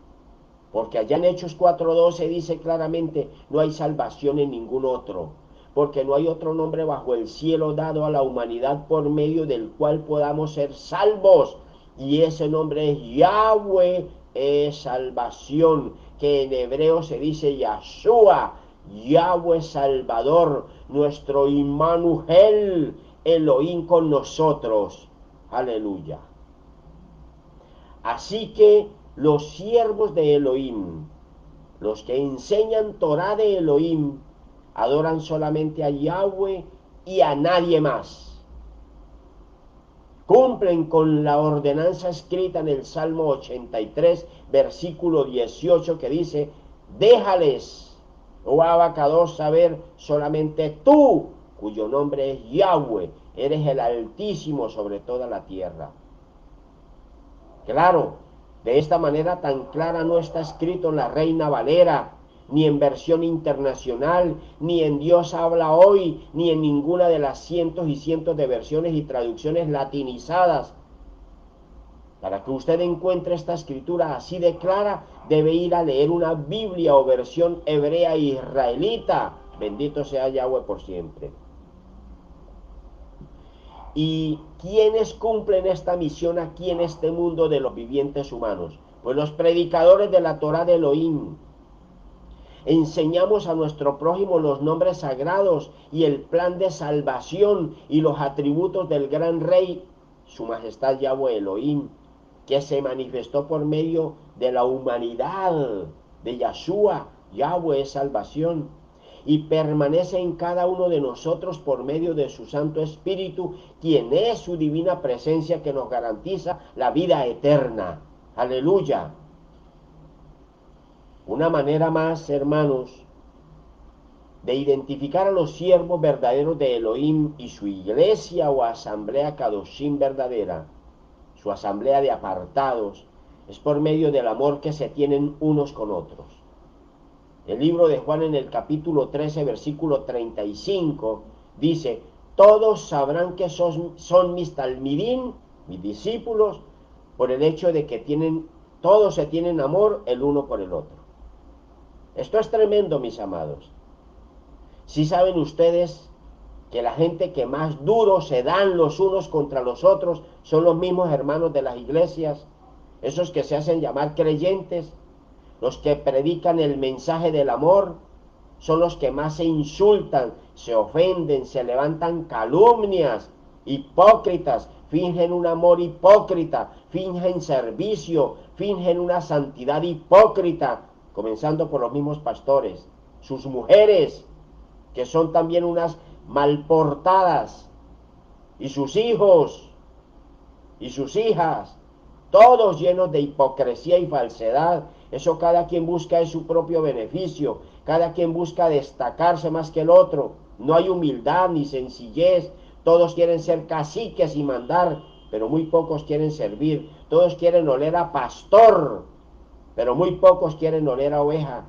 Porque allá en Hechos 4:12 dice claramente, no hay salvación en ningún otro, porque no hay otro nombre bajo el cielo dado a la humanidad por medio del cual podamos ser salvos. Y ese nombre es Yahweh, es salvación, que en hebreo se dice Yahshua, Yahweh Salvador, nuestro Immanuel, Elohim con nosotros. Aleluya. Así que los siervos de Elohim, los que enseñan Torah de Elohim, adoran solamente a Yahweh y a nadie más. Cumplen con la ordenanza escrita en el Salmo 83, versículo 18, que dice, déjales, oh Abacados, saber solamente tú, cuyo nombre es Yahweh, eres el Altísimo sobre toda la tierra. Claro, de esta manera tan clara no está escrito en la Reina Valera, ni en versión internacional, ni en Dios habla hoy, ni en ninguna de las cientos y cientos de versiones y traducciones latinizadas. Para que usted encuentre esta escritura así de clara, debe ir a leer una Biblia o versión hebrea israelita. Bendito sea Yahweh por siempre. ¿Y quiénes cumplen esta misión aquí en este mundo de los vivientes humanos? Pues los predicadores de la Torah de Elohim. Enseñamos a nuestro prójimo los nombres sagrados y el plan de salvación y los atributos del gran rey, su majestad Yahweh Elohim, que se manifestó por medio de la humanidad de Yahshua. Yahweh es salvación y permanece en cada uno de nosotros por medio de su Santo Espíritu, quien es su divina presencia que nos garantiza la vida eterna. Aleluya. Una manera más, hermanos, de identificar a los siervos verdaderos de Elohim y su iglesia o asamblea Kadoshim verdadera, su asamblea de apartados, es por medio del amor que se tienen unos con otros. El libro de Juan en el capítulo 13, versículo 35, dice, todos sabrán que son mis talmidín, mis discípulos, por el hecho de que todos se tienen amor el uno por el otro. Esto es tremendo, mis amados. Si saben ustedes que la gente que más duro se dan los unos contra los otros son los mismos hermanos de las iglesias, esos que se hacen llamar creyentes, los que predican el mensaje del amor, son los que más se insultan, se ofenden, se levantan calumnias, hipócritas, fingen un amor hipócrita, fingen servicio, fingen una santidad hipócrita, comenzando por los mismos pastores, sus mujeres, que son también unas malportadas, y sus hijos, y sus hijas, todos llenos de hipocresía y falsedad. Eso cada quien busca es su propio beneficio, cada quien busca destacarse más que el otro. No hay humildad ni sencillez, todos quieren ser caciques y mandar, pero muy pocos quieren servir. Todos quieren oler a pastor, pero muy pocos quieren oler a oveja.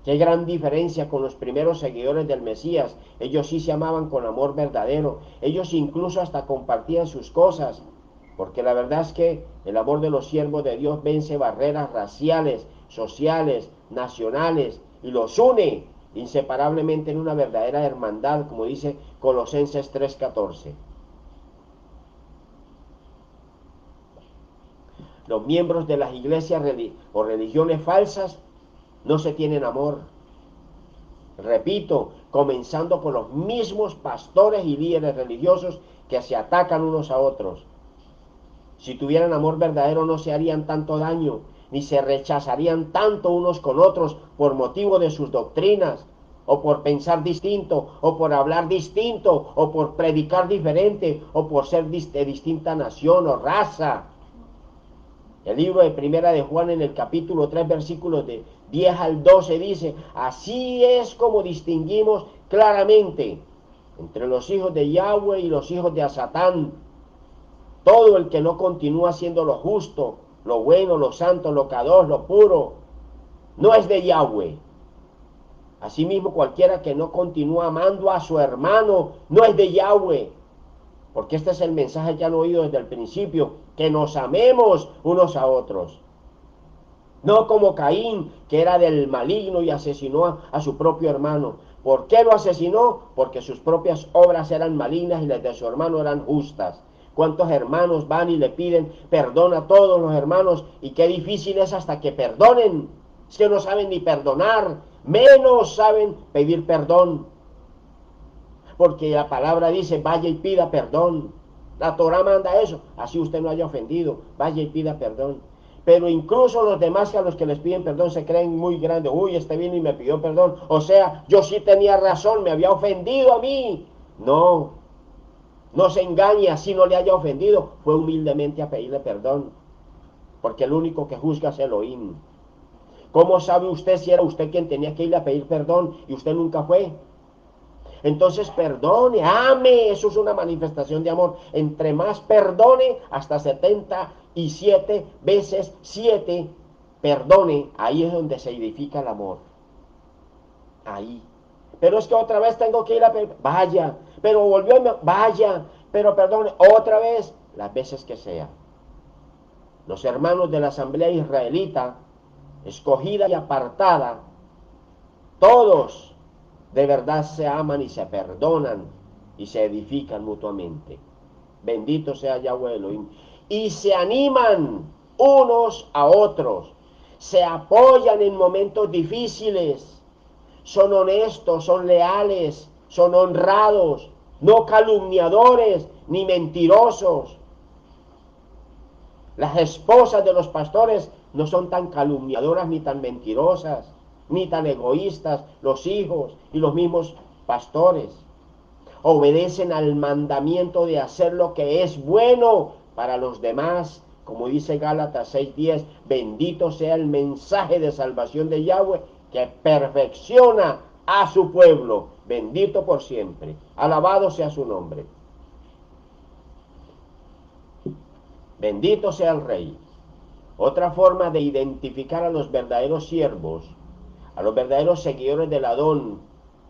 Qué gran diferencia con los primeros seguidores del Mesías. Ellos sí se amaban con amor verdadero. Ellos incluso hasta compartían sus cosas. Porque la verdad es que el amor de los siervos de Dios vence barreras raciales, sociales, nacionales y los une inseparablemente en una verdadera hermandad, como dice Colosenses 3:14. Los miembros de las iglesias o religiones falsas no se tienen amor. Repito, comenzando por los mismos pastores y líderes religiosos que se atacan unos a otros. Si tuvieran amor verdadero no se harían tanto daño, ni se rechazarían tanto unos con otros por motivo de sus doctrinas, o por pensar distinto, o por hablar distinto, o por predicar diferente, o por ser de distinta nación o raza. El libro de Primera de Juan en el capítulo 3, versículos de 10 al 12 dice, así es como distinguimos claramente entre los hijos de Yahweh y los hijos de Satán. Todo el que no continúa haciendo lo justo, lo bueno, lo santo, lo kadosh, lo puro, no es de Yahweh. Asimismo, cualquiera que no continúa amando a su hermano, no es de Yahweh. Porque este es el mensaje que han oído desde el principio, que nos amemos unos a otros. No como Caín, que era del maligno y asesinó a su propio hermano. ¿Por qué lo asesinó? Porque sus propias obras eran malignas y las de su hermano eran justas. ¿Cuántos hermanos van y le piden perdón a todos los hermanos? Y qué difícil es hasta que perdonen. Es que no saben ni perdonar, menos saben pedir perdón. Porque la palabra dice, vaya y pida perdón. La Torah manda eso, así usted no haya ofendido, vaya y pida perdón. Pero incluso los demás que a los que les piden perdón se creen muy grandes. Uy, este vino y me pidió perdón. O sea, yo sí tenía razón, me había ofendido a mí. No, no se engañe, así no le haya ofendido. Fue humildemente a pedirle perdón. Porque el único que juzga es Elohim. ¿Cómo sabe usted si era usted quien tenía que ir a pedir perdón y usted nunca fue? Entonces perdone, ame, eso es una manifestación de amor. Entre más perdone, hasta 77 veces 7, perdone, ahí es donde se edifica el amor. Ahí. Pero es que otra vez tengo que ir a pedir, vaya, pero volvió, vaya, pero perdone, otra vez, las veces que sea. Los hermanos de la asamblea israelita, escogida y apartada, todos de verdad se aman y se perdonan y se edifican mutuamente. Bendito sea Yahweh Elohim. Y se animan unos a otros, se apoyan en momentos difíciles, son honestos, son leales, son honrados, no calumniadores ni mentirosos. Las esposas de los pastores no son tan calumniadoras ni tan mentirosas, ni tan egoístas. Los hijos y los mismos pastores obedecen al mandamiento de hacer lo que es bueno para los demás. Como dice Gálatas 6:10, bendito sea el mensaje de salvación de Yahweh que perfecciona a su pueblo. Bendito por siempre. Alabado sea su nombre. Bendito sea el Rey. Otra forma de identificar a los verdaderos siervos, a los verdaderos seguidores del Adón,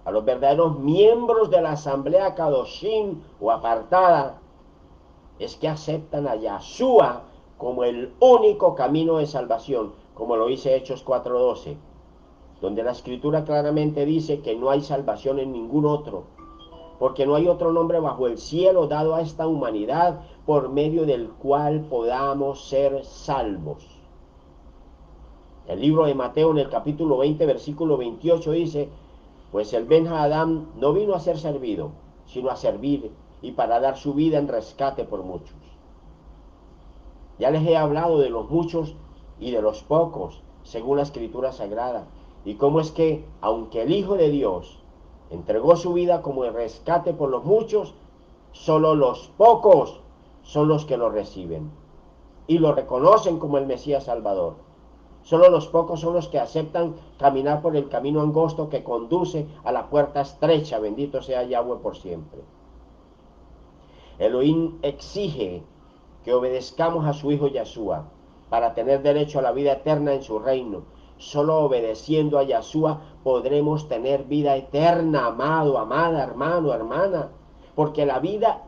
a los verdaderos miembros de la asamblea Kadoshim o apartada, es que aceptan a Yahshua como el único camino de salvación, como lo dice Hechos 4:12, donde la escritura claramente dice que no hay salvación en ningún otro, porque no hay otro nombre bajo el cielo dado a esta humanidad por medio del cual podamos ser salvos. El libro de Mateo en el capítulo 20, versículo 28 dice, pues el Ben Hadam no vino a ser servido, sino a servir y para dar su vida en rescate por muchos. Ya les he hablado de los muchos y de los pocos, según la Escritura Sagrada, y cómo es que, aunque el Hijo de Dios entregó su vida como el rescate por los muchos, solo los pocos son los que lo reciben y lo reconocen como el Mesías Salvador. Solo los pocos son los que aceptan caminar por el camino angosto que conduce a la puerta estrecha. Bendito sea Yahweh por siempre. Elohim exige que obedezcamos a su Hijo Yahshua para tener derecho a la vida eterna en su reino. Solo obedeciendo a Yahshua podremos tener vida eterna, amado, amada, hermano, hermana. Porque la vida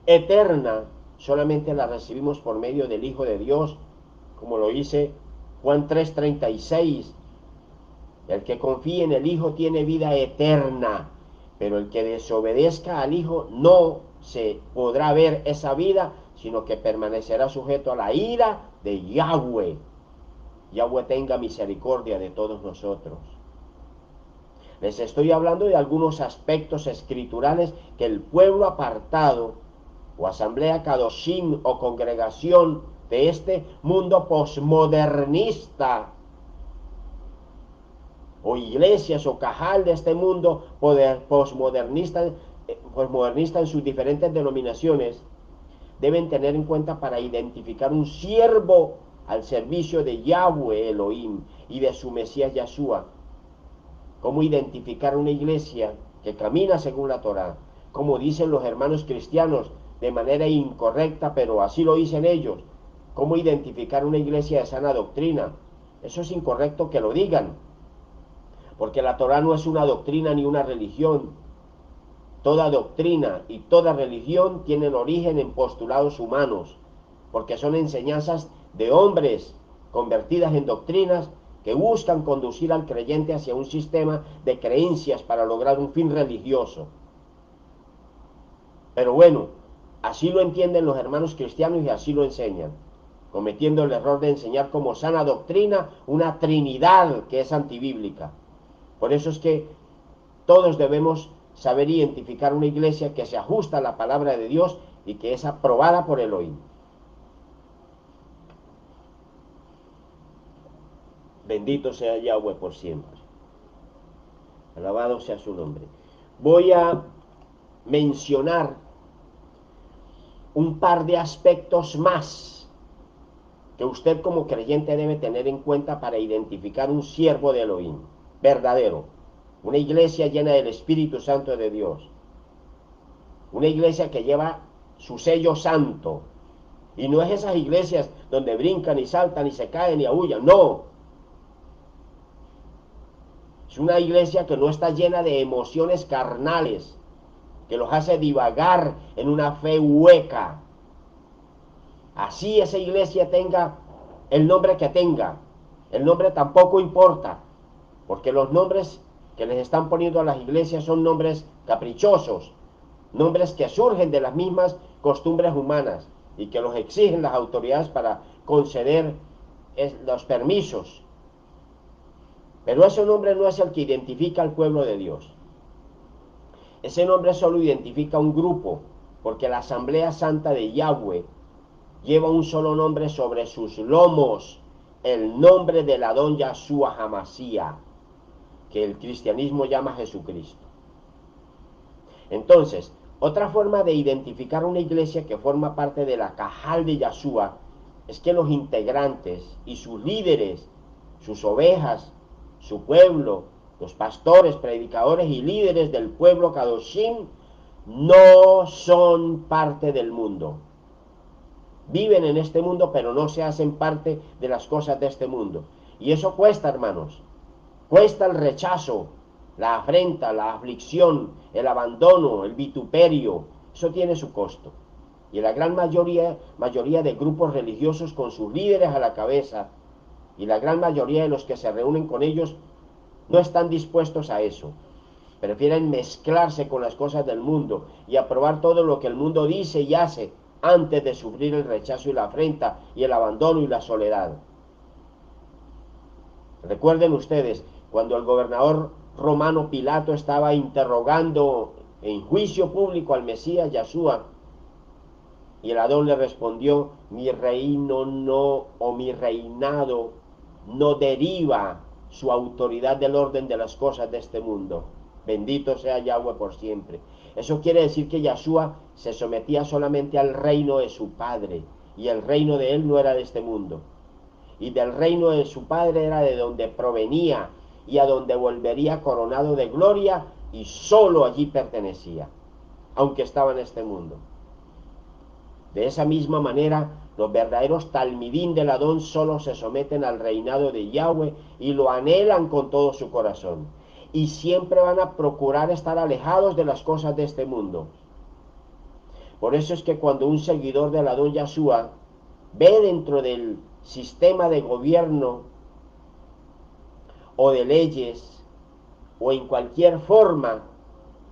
eterna solamente la recibimos por medio del Hijo de Dios, como lo dice Juan 3:36, el que confíe en el Hijo tiene vida eterna, pero el que desobedezca al Hijo no se podrá ver esa vida, sino que permanecerá sujeto a la ira de Yahweh. Yahweh tenga misericordia de todos nosotros. Les estoy hablando de algunos aspectos escriturales que el pueblo apartado o asamblea Kadoshim o congregación de este mundo posmodernista o iglesias o cajal de este mundo posmodernista en sus diferentes denominaciones deben tener en cuenta para identificar un siervo al servicio de Yahweh Elohim y de su Mesías Yahshua. Cómo identificar una iglesia que camina según la Torah, como dicen los hermanos cristianos de manera incorrecta, pero así lo dicen ellos. Cómo identificar una iglesia de sana doctrina. Eso es incorrecto que lo digan, porque la Torah no es una doctrina ni una religión. Toda doctrina y toda religión tienen origen en postulados humanos, porque son enseñanzas de hombres convertidas en doctrinas que buscan conducir al creyente hacia un sistema de creencias para lograr un fin religioso. Pero bueno, así lo entienden los hermanos cristianos y así lo enseñan, cometiendo el error de enseñar como sana doctrina una trinidad que es antibíblica. Por eso es que todos debemos saber identificar una iglesia que se ajusta a la palabra de Dios y que es aprobada por Elohim. Bendito sea Yahweh por siempre. Alabado sea su nombre. Voy a mencionar un par de aspectos más que usted como creyente debe tener en cuenta para identificar un siervo de Elohim, verdadero. Una iglesia llena del Espíritu Santo de Dios. Una iglesia que lleva su sello santo. Y no es esas iglesias donde brincan y saltan y se caen y aullan. No. Es una iglesia que no está llena de emociones carnales, que los hace divagar en una fe hueca. Así esa iglesia tenga el nombre que tenga. El nombre tampoco importa, porque los nombres que les están poniendo a las iglesias son nombres caprichosos, nombres que surgen de las mismas costumbres humanas y que los exigen las autoridades para conceder los permisos. Pero ese nombre no es el que identifica al pueblo de Dios. Ese nombre solo identifica un grupo, porque la Asamblea Santa de Yahweh lleva un solo nombre sobre sus lomos, el nombre del Adón Yahshua Hamashiach, que el cristianismo llama Jesucristo. Entonces, otra forma de identificar una iglesia que forma parte de la Cajal de Yahshua es que los integrantes y sus líderes, sus ovejas, su pueblo, los pastores, predicadores y líderes del pueblo Kadoshim no son parte del mundo. Viven en este mundo, pero no se hacen parte de las cosas de este mundo. Y eso cuesta, hermanos. Cuesta el rechazo, la afrenta, la aflicción, el abandono, el vituperio. Eso tiene su costo. Y la gran mayoría de grupos religiosos con sus líderes a la cabeza y la gran mayoría de los que se reúnen con ellos no están dispuestos a eso. Prefieren mezclarse con las cosas del mundo y aprobar todo lo que el mundo dice y hace antes de sufrir el rechazo y la afrenta y el abandono y la soledad. Recuerden ustedes, cuando el gobernador romano Pilato estaba interrogando en juicio público al Mesías Yahshua, y el Adón le respondió: mi reino no, o mi reinado no deriva su autoridad del orden de las cosas de este mundo. Bendito sea Yahweh por siempre. Eso quiere decir que Yahshua se sometía solamente al reino de su Padre, y el reino de él no era de este mundo. Y del reino de su Padre era de donde provenía y a donde volvería coronado de gloria, y solo allí pertenecía, aunque estaba en este mundo. De esa misma manera, los verdaderos talmidín del Adón solo se someten al reinado de Yahweh y lo anhelan con todo su corazón. Y siempre van a procurar estar alejados de las cosas de este mundo. Por eso es que cuando un seguidor del Adón Yahshua ve dentro del sistema de gobierno o de leyes o en cualquier forma,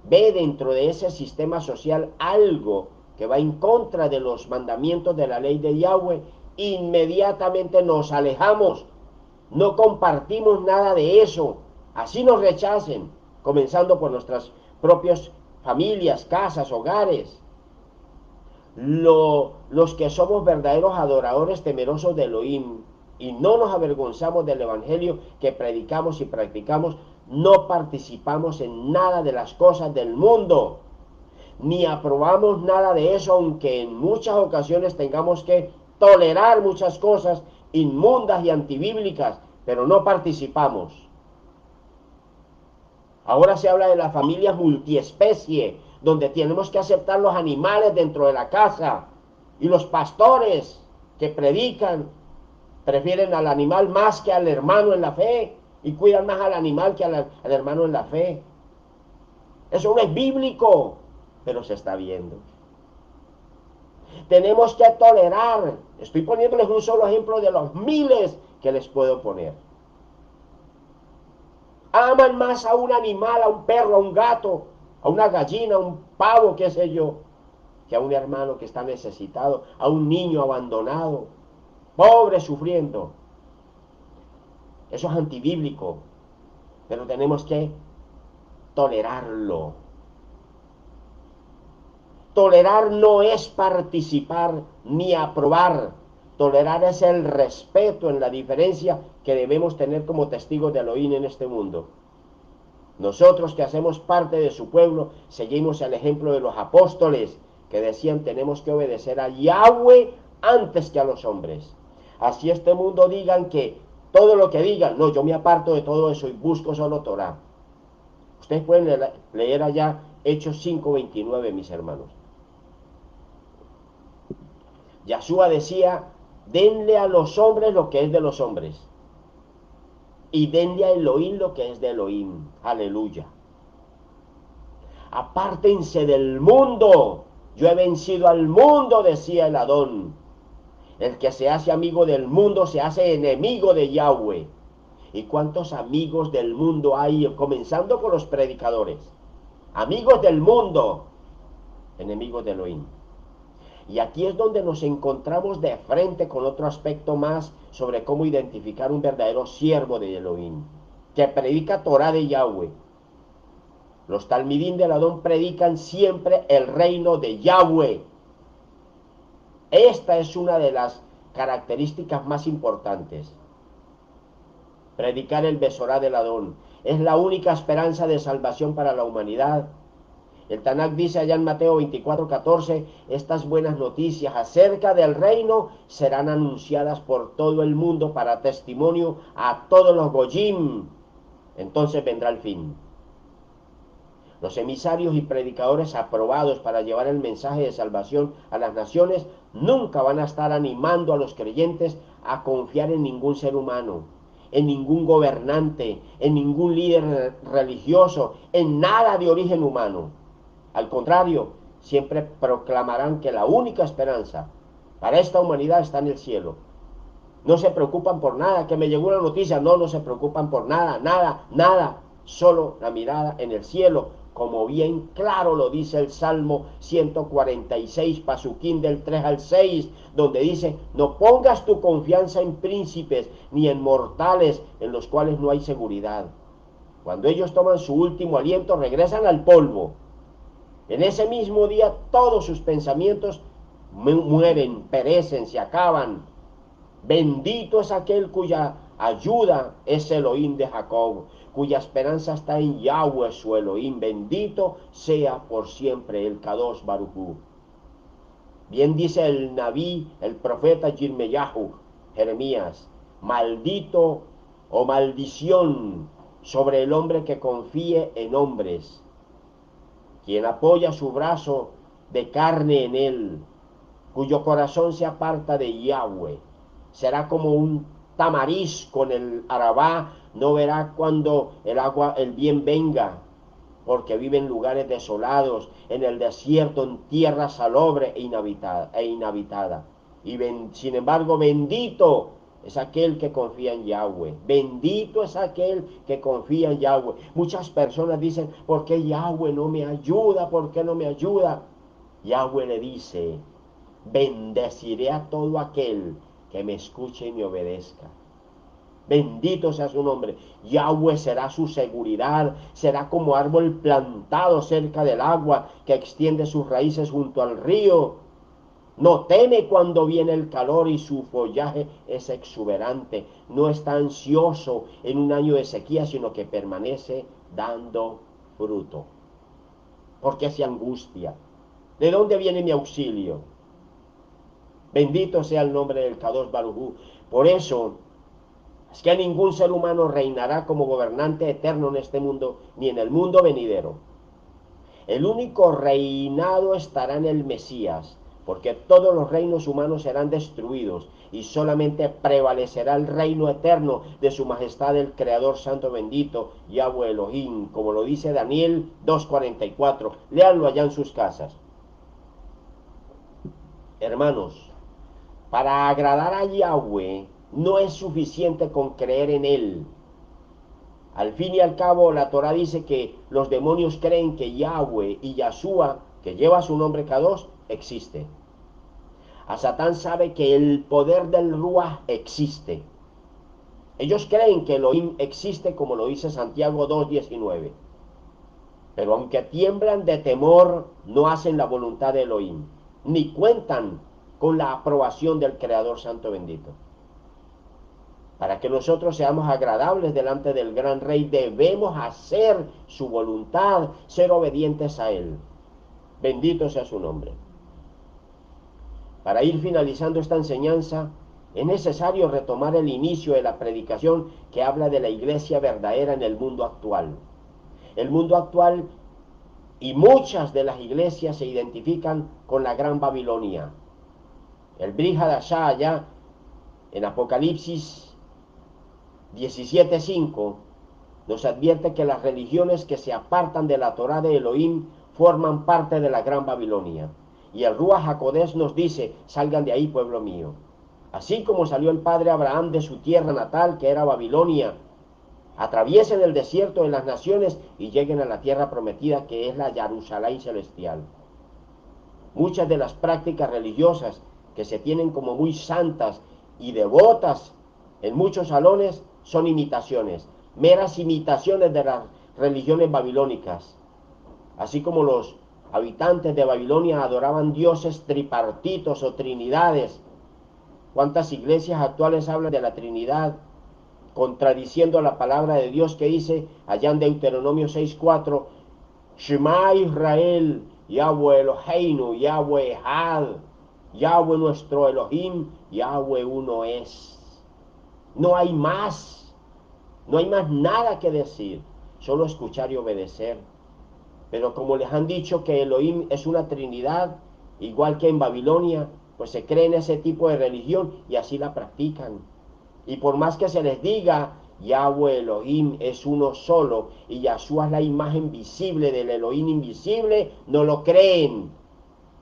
ve dentro de ese sistema social algo que va en contra de los mandamientos de la ley de Yahweh, inmediatamente nos alejamos, no compartimos nada de eso, así nos rechacen, comenzando por nuestras propias familias, casas, hogares. Los que somos verdaderos adoradores temerosos de Elohim y no nos avergonzamos del evangelio que predicamos y practicamos, no participamos en nada de las cosas del mundo, ni aprobamos nada de eso, aunque en muchas ocasiones tengamos que tolerar muchas cosas inmundas y antibíblicas, pero no participamos. Ahora se habla de la familia multiespecie, donde tenemos que aceptar los animales dentro de la casa, y los pastores que predican prefieren al animal más que al hermano en la fe, y cuidan más al animal que al hermano en la fe. Eso no es bíblico. pero se está viendo. Tenemos que tolerar. Estoy poniéndoles un solo ejemplo de los miles que les puedo poner. Aman más a un animal, a un perro, a un gato, a una gallina, a un pavo, qué sé yo, que a un hermano que está necesitado, a un niño abandonado, pobre, sufriendo. Eso es antibíblico, pero tenemos que tolerarlo. Tolerar no es participar ni aprobar. Tolerar es el respeto en la diferencia que debemos tener como testigos de Elohim en este mundo. Nosotros que hacemos parte de su pueblo, seguimos el ejemplo de los apóstoles que decían tenemos que obedecer a Yahweh antes que a los hombres. Así este mundo digan que todo lo que digan, no, yo me aparto de todo eso y busco solo Torah. Ustedes pueden leer allá Hechos 5:29, mis hermanos. Yahshua decía, denle a los hombres lo que es de los hombres y denle a Elohim lo que es de Elohim. Aleluya. Apártense del mundo. Yo he vencido al mundo, decía el Adón. El que se hace amigo del mundo se hace enemigo de Yahweh. ¿Y cuántos amigos del mundo hay? Comenzando por los predicadores. Amigos del mundo, enemigos de Elohim. Y aquí es donde nos encontramos de frente con otro aspecto más sobre cómo identificar un verdadero siervo de Elohim, que predica Torah de Yahweh. Los talmidín del Adón predican siempre el reino de Yahweh. Esta es una de las características más importantes. Predicar el Besorá del Adón es la única esperanza de salvación para la humanidad. El Tanakh dice allá en Mateo 24:14, estas buenas noticias acerca del reino serán anunciadas por todo el mundo para testimonio a todos los goyim. Entonces vendrá el fin. Los emisarios y predicadores aprobados para llevar el mensaje de salvación a las naciones nunca van a estar animando a los creyentes a confiar en ningún ser humano, en ningún gobernante, en ningún líder religioso, en nada de origen humano. Al contrario, siempre proclamarán que la única esperanza para esta humanidad está en el cielo. No se preocupan por nada, que me llegó una noticia, no se preocupan por nada, nada, solo la mirada en el cielo, como bien claro lo dice el Salmo 146, Pasuquín del 3 al 6, donde dice, no pongas tu confianza en príncipes, ni en mortales, en los cuales no hay seguridad. Cuando ellos toman su último aliento, regresan al polvo. En ese mismo día todos sus pensamientos mueren, perecen, se acaban. Bendito es aquel cuya ayuda es Elohim de Jacob, cuya esperanza está en Yahweh su Elohim. Bendito sea por siempre el Kadosh Baruj Hu. Bien dice el Naví, el profeta Yirmeyahu, Jeremías, maldito o maldición sobre el hombre que confíe en hombres, quien apoya su brazo de carne en él, cuyo corazón se aparta de Yahweh. Será como un tamariz con el Arabá, no verá cuando el bien venga, porque vive en lugares desolados, en el desierto, en tierra salobre e inhabitada. Sin embargo, bendito es aquel que confía en Yahweh. Bendito es aquel que confía en Yahweh. Muchas personas dicen, ¿por qué Yahweh no me ayuda? ¿Por qué no me ayuda? Yahweh le dice, bendeciré a todo aquel que me escuche y me obedezca. Bendito sea su nombre. Yahweh será su seguridad, será como árbol plantado cerca del agua que extiende sus raíces junto al río. No teme cuando viene el calor y su follaje es exuberante. No está ansioso en un año de sequía, sino que permanece dando fruto. ¿Por qué se angustia? ¿De dónde viene mi auxilio? Bendito sea el nombre del Kadosh Baruj Hu. Por eso es que ningún ser humano reinará como gobernante eterno en este mundo, ni en el mundo venidero. El único reinado estará en el Mesías, porque todos los reinos humanos serán destruidos y solamente prevalecerá el reino eterno de su majestad el Creador Santo bendito, Yahweh Elohim, como lo dice Daniel 2:44. Léanlo allá en sus casas. Hermanos, para agradar a Yahweh no es suficiente con creer en Él. Al fin y al cabo, la Torah dice que los demonios creen que Yahweh y Yahshua, que lleva su nombre Kadosh, existe. A Satán sabe que el poder del Ruach existe. Ellos creen que Elohim existe, como lo dice Santiago 2:19. Pero aunque tiemblan de temor, no hacen la voluntad de Elohim, ni cuentan con la aprobación del Creador Santo bendito. Para que nosotros seamos agradables delante del gran Rey, debemos hacer su voluntad, ser obedientes a Él. Bendito sea su nombre. Para ir finalizando esta enseñanza, es necesario retomar el inicio de la predicación que habla de la iglesia verdadera en el mundo actual. El mundo actual y muchas de las iglesias se identifican con la Gran Babilonia. El Brit Hadashah allá en Apocalipsis 17:5 nos advierte que las religiones que se apartan de la Torá de Elohim forman parte de la Gran Babilonia. Y el Ruach HaKodesh nos dice: salgan de ahí, pueblo mío. Así como salió el padre Abraham de su tierra natal, que era Babilonia, atraviesen el desierto de las naciones y lleguen a la tierra prometida, que es la Jerusalén celestial. Muchas de las prácticas religiosas que se tienen como muy santas y devotas en muchos salones son imitaciones, meras imitaciones de las religiones babilónicas. Así como los habitantes de Babilonia adoraban dioses tripartitos o trinidades, ¿cuántas iglesias actuales hablan de la Trinidad, contradiciendo la palabra de Dios que dice allá en Deuteronomio 6:4: Shema Israel, Yahweh Eloheinu, Yahweh Echad, Yahweh nuestro Elohim, Yahweh uno es? No hay más, no hay más nada que decir, solo escuchar y obedecer. Pero como les han dicho que Elohim es una trinidad, igual que en Babilonia, pues se cree en ese tipo de religión y así la practican. Y por más que se les diga Yahweh Elohim es uno solo y Yahshua es la imagen visible del Elohim invisible, no lo creen.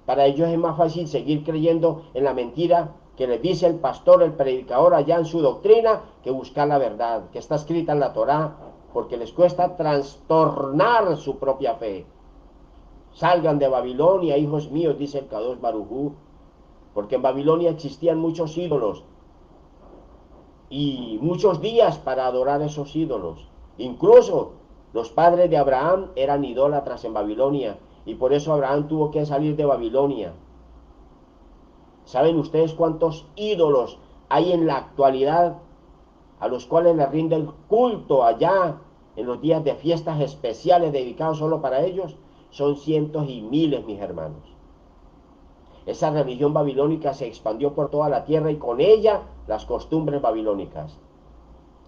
Para ellos es más fácil seguir creyendo en la mentira que les dice el pastor, el predicador allá en su doctrina, que buscar la verdad, que está escrita en la Torá, porque les cuesta trastornar su propia fe. Salgan de Babilonia, hijos míos, dice el Kadosh Barujú, porque en Babilonia existían muchos ídolos y muchos días para adorar esos ídolos. Incluso los padres de Abraham eran idólatras en Babilonia y por eso Abraham tuvo que salir de Babilonia. ¿Saben ustedes cuántos ídolos hay en la actualidad a los cuales le rinden culto allá en los días de fiestas especiales dedicados solo para ellos? Son cientos y miles, mis hermanos. Esa religión babilónica se expandió por toda la tierra y con ella las costumbres babilónicas.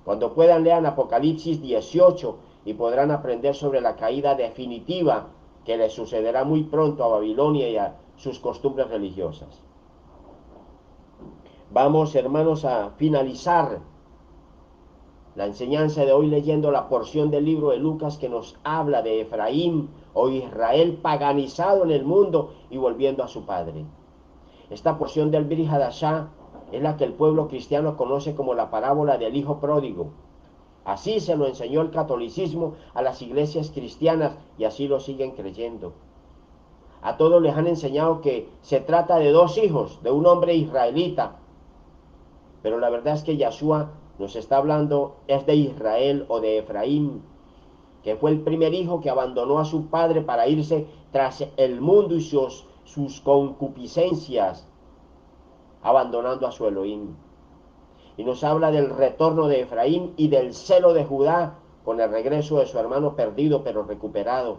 Cuando puedan, lean Apocalipsis 18 y podrán aprender sobre la caída definitiva que le sucederá muy pronto a Babilonia y a sus costumbres religiosas. Vamos, hermanos, a finalizar la enseñanza de hoy leyendo la porción del libro de Lucas que nos habla de Efraín o Israel paganizado en el mundo y volviendo a su padre. Esta porción del Brit Hadashah es la que el pueblo cristiano conoce como la parábola del hijo pródigo. Así se lo enseñó el catolicismo a las iglesias cristianas y así lo siguen creyendo. A todos les han enseñado que se trata de dos hijos, de un hombre israelita. Pero la verdad es que Yahshua nos está hablando es de Israel o de Efraín, que fue el primer hijo que abandonó a su padre para irse tras el mundo y sus concupiscencias, abandonando a su Elohim. Y nos habla del retorno de Efraín y del celo de Judá con el regreso de su hermano perdido pero recuperado.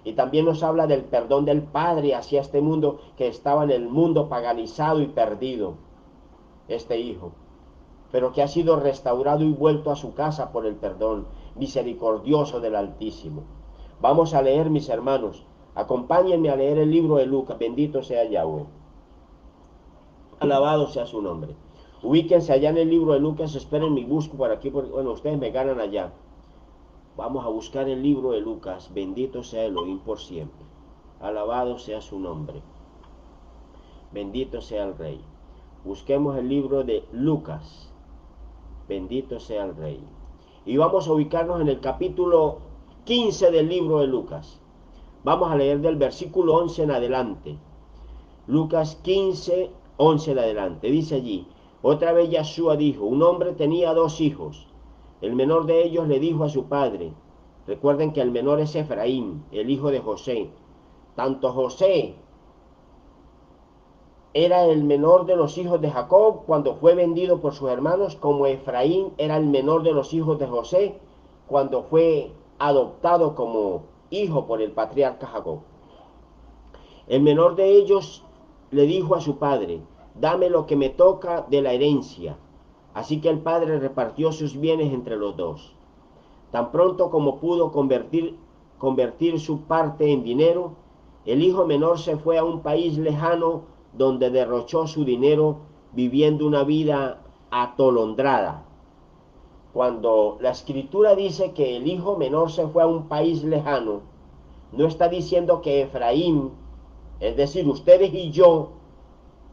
Y también nos habla del perdón del Padre hacia este mundo que estaba en el mundo paganizado y perdido, este hijo, pero que ha sido restaurado y vuelto a su casa por el perdón misericordioso del Altísimo. Vamos a leer, mis hermanos, acompáñenme a leer el libro de Lucas, bendito sea Yahweh. Alabado sea su nombre. Ubíquense allá en el libro de Lucas, esperen mi busco por aquí, porque bueno, ustedes me ganan allá. Vamos a buscar el libro de Lucas, bendito sea Elohim por siempre. Alabado sea su nombre. Bendito sea el Rey. Busquemos el libro de Lucas. Bendito sea el Rey. Y vamos a ubicarnos en el capítulo 15 del libro de Lucas. Vamos a leer del versículo 11 en adelante. Lucas 15, 11 en adelante. Dice allí, otra vez Yeshua dijo, un hombre tenía dos hijos. El menor de ellos le dijo a su padre, recuerden que el menor es Efraín, el hijo de José. Tanto José era el menor de los hijos de Jacob cuando fue vendido por sus hermanos, como Efraín era el menor de los hijos de José cuando fue adoptado como hijo por el patriarca Jacob. El menor de ellos le dijo a su padre, dame lo que me toca de la herencia. Así que el padre repartió sus bienes entre los dos. Tan pronto como pudo convertir su parte en dinero, el hijo menor se fue a un país lejano donde derrochó su dinero viviendo una vida atolondrada. Cuando la escritura dice que el hijo menor se fue a un país lejano, no está diciendo que Efraín, es decir, ustedes y yo,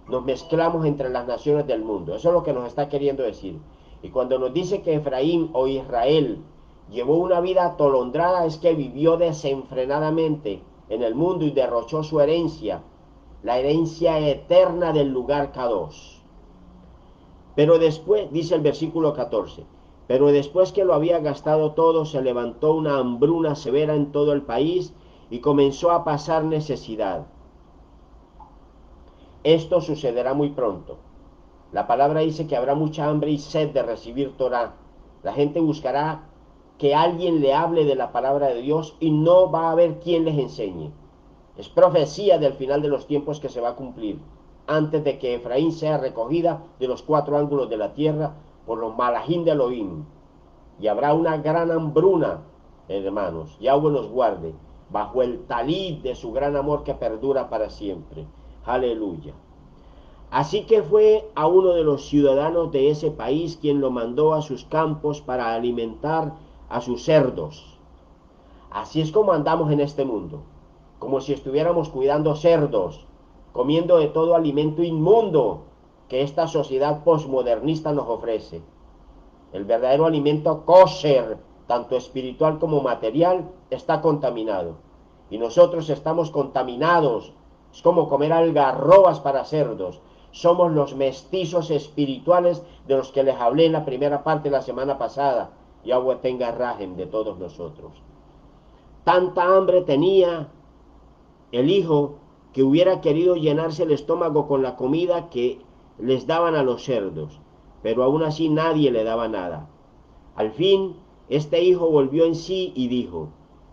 nos mezclamos entre las naciones del mundo. Eso es lo que nos está queriendo decir. Y cuando nos dice que Efraín o Israel llevó una vida atolondrada, es que vivió desenfrenadamente en el mundo y derrochó su herencia, la herencia eterna del lugar K2. Pero después, dice el versículo 14, pero después que lo había gastado todo, se levantó una hambruna severa en todo el país y comenzó a pasar necesidad. Esto sucederá muy pronto. La palabra dice que habrá mucha hambre y sed de recibir Torah. La gente buscará que alguien le hable de la palabra de Dios y no va a haber quien les enseñe. Es profecía del final de los tiempos que se va a cumplir, antes de que Efraín sea recogida de los cuatro ángulos de la tierra por los malajín de Elohim. Y habrá una gran hambruna, hermanos, Yahweh nos guarde, bajo el talid de su gran amor que perdura para siempre. Aleluya. Así que fue a uno de los ciudadanos de ese país quien lo mandó a sus campos para alimentar a sus cerdos. Así es como andamos en este mundo, como si estuviéramos cuidando cerdos, comiendo de todo alimento inmundo que esta sociedad posmodernista nos ofrece. El verdadero alimento kosher, tanto espiritual como material, está contaminado. Y nosotros estamos contaminados. Es como comer algarrobas para cerdos. Somos los mestizos espirituales de los que les hablé en la primera parte de la semana pasada. Yahweh tenga rajem de todos nosotros. Tanta hambre tenía el hijo que hubiera querido llenarse el estómago con la comida que les daban a los cerdos, pero aún así nadie le daba nada. Al fin, este hijo volvió en sí y dijo,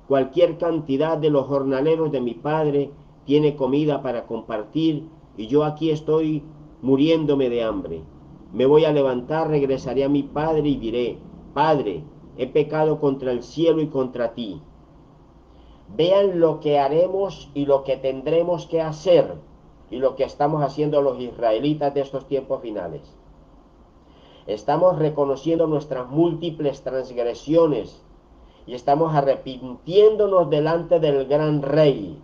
cualquier cantidad de los jornaleros de mi padre tiene comida para compartir y yo aquí estoy muriéndome de hambre. Me voy a levantar, regresaré a mi padre y diré, Padre, he pecado contra el cielo y contra ti. Vean lo que haremos y lo que tendremos que hacer y lo que estamos haciendo los israelitas de estos tiempos finales. Estamos reconociendo nuestras múltiples transgresiones y estamos arrepintiéndonos delante del gran Rey.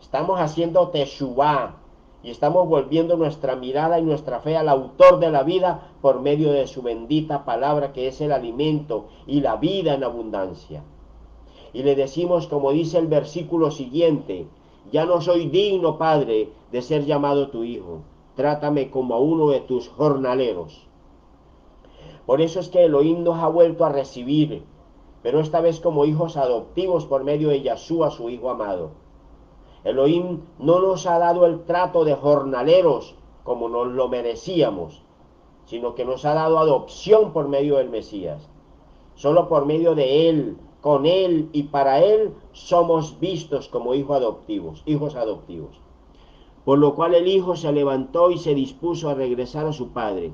Estamos haciendo teshuvá y estamos volviendo nuestra mirada y nuestra fe al autor de la vida por medio de su bendita palabra que es el alimento y la vida en abundancia. Y le decimos, como dice el versículo siguiente, ya no soy digno, Padre, de ser llamado tu hijo. Trátame como a uno de tus jornaleros. Por eso es que Elohim nos ha vuelto a recibir, pero esta vez como hijos adoptivos por medio de Yeshua, su Hijo amado. Elohim no nos ha dado el trato de jornaleros como nos lo merecíamos, sino que nos ha dado adopción por medio del Mesías. Solo por medio de Él, con Él y para Él somos vistos como hijos adoptivos. Por lo cual el hijo se levantó y se dispuso a regresar a su padre.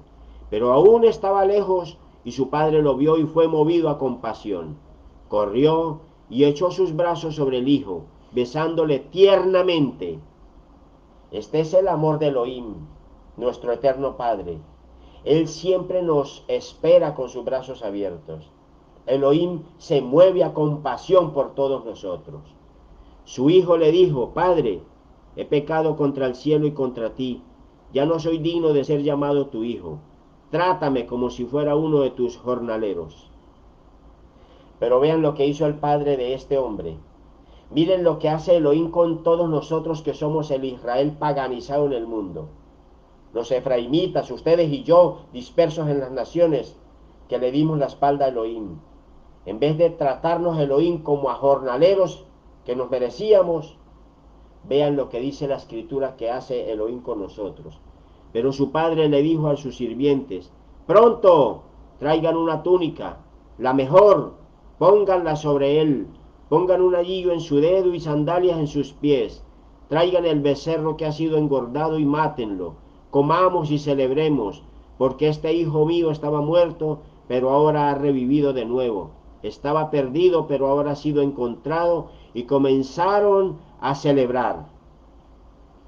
Pero aún estaba lejos y su padre lo vio y fue movido a compasión. Corrió y echó sus brazos sobre el hijo, besándole tiernamente. Este es el amor de Elohim. nuestro eterno Padre. Él siempre nos espera con sus brazos abiertos. Elohim se mueve a compasión por todos nosotros. Su hijo le dijo: Padre, he pecado contra el cielo y contra ti. Ya no soy digno de ser llamado tu hijo. Trátame como si fuera uno de tus jornaleros. Pero vean lo que hizo el padre de este hombre. Miren lo que hace Elohim con todos nosotros que somos el Israel paganizado en el mundo. Los efraimitas, ustedes y yo, dispersos en las naciones, que le dimos la espalda a Elohim. En vez de tratarnos Elohim como a jornaleros que nos merecíamos, vean lo que dice la escritura que hace Elohim con nosotros. Pero su padre le dijo a sus sirvientes: pronto, traigan una túnica, la mejor, pónganla sobre él, pongan un anillo en su dedo y sandalias en sus pies, traigan el becerro que ha sido engordado y mátenlo, comamos y celebremos, porque este hijo mío estaba muerto, pero ahora ha revivido de nuevo, estaba perdido, pero ahora ha sido encontrado, y comenzaron a celebrar.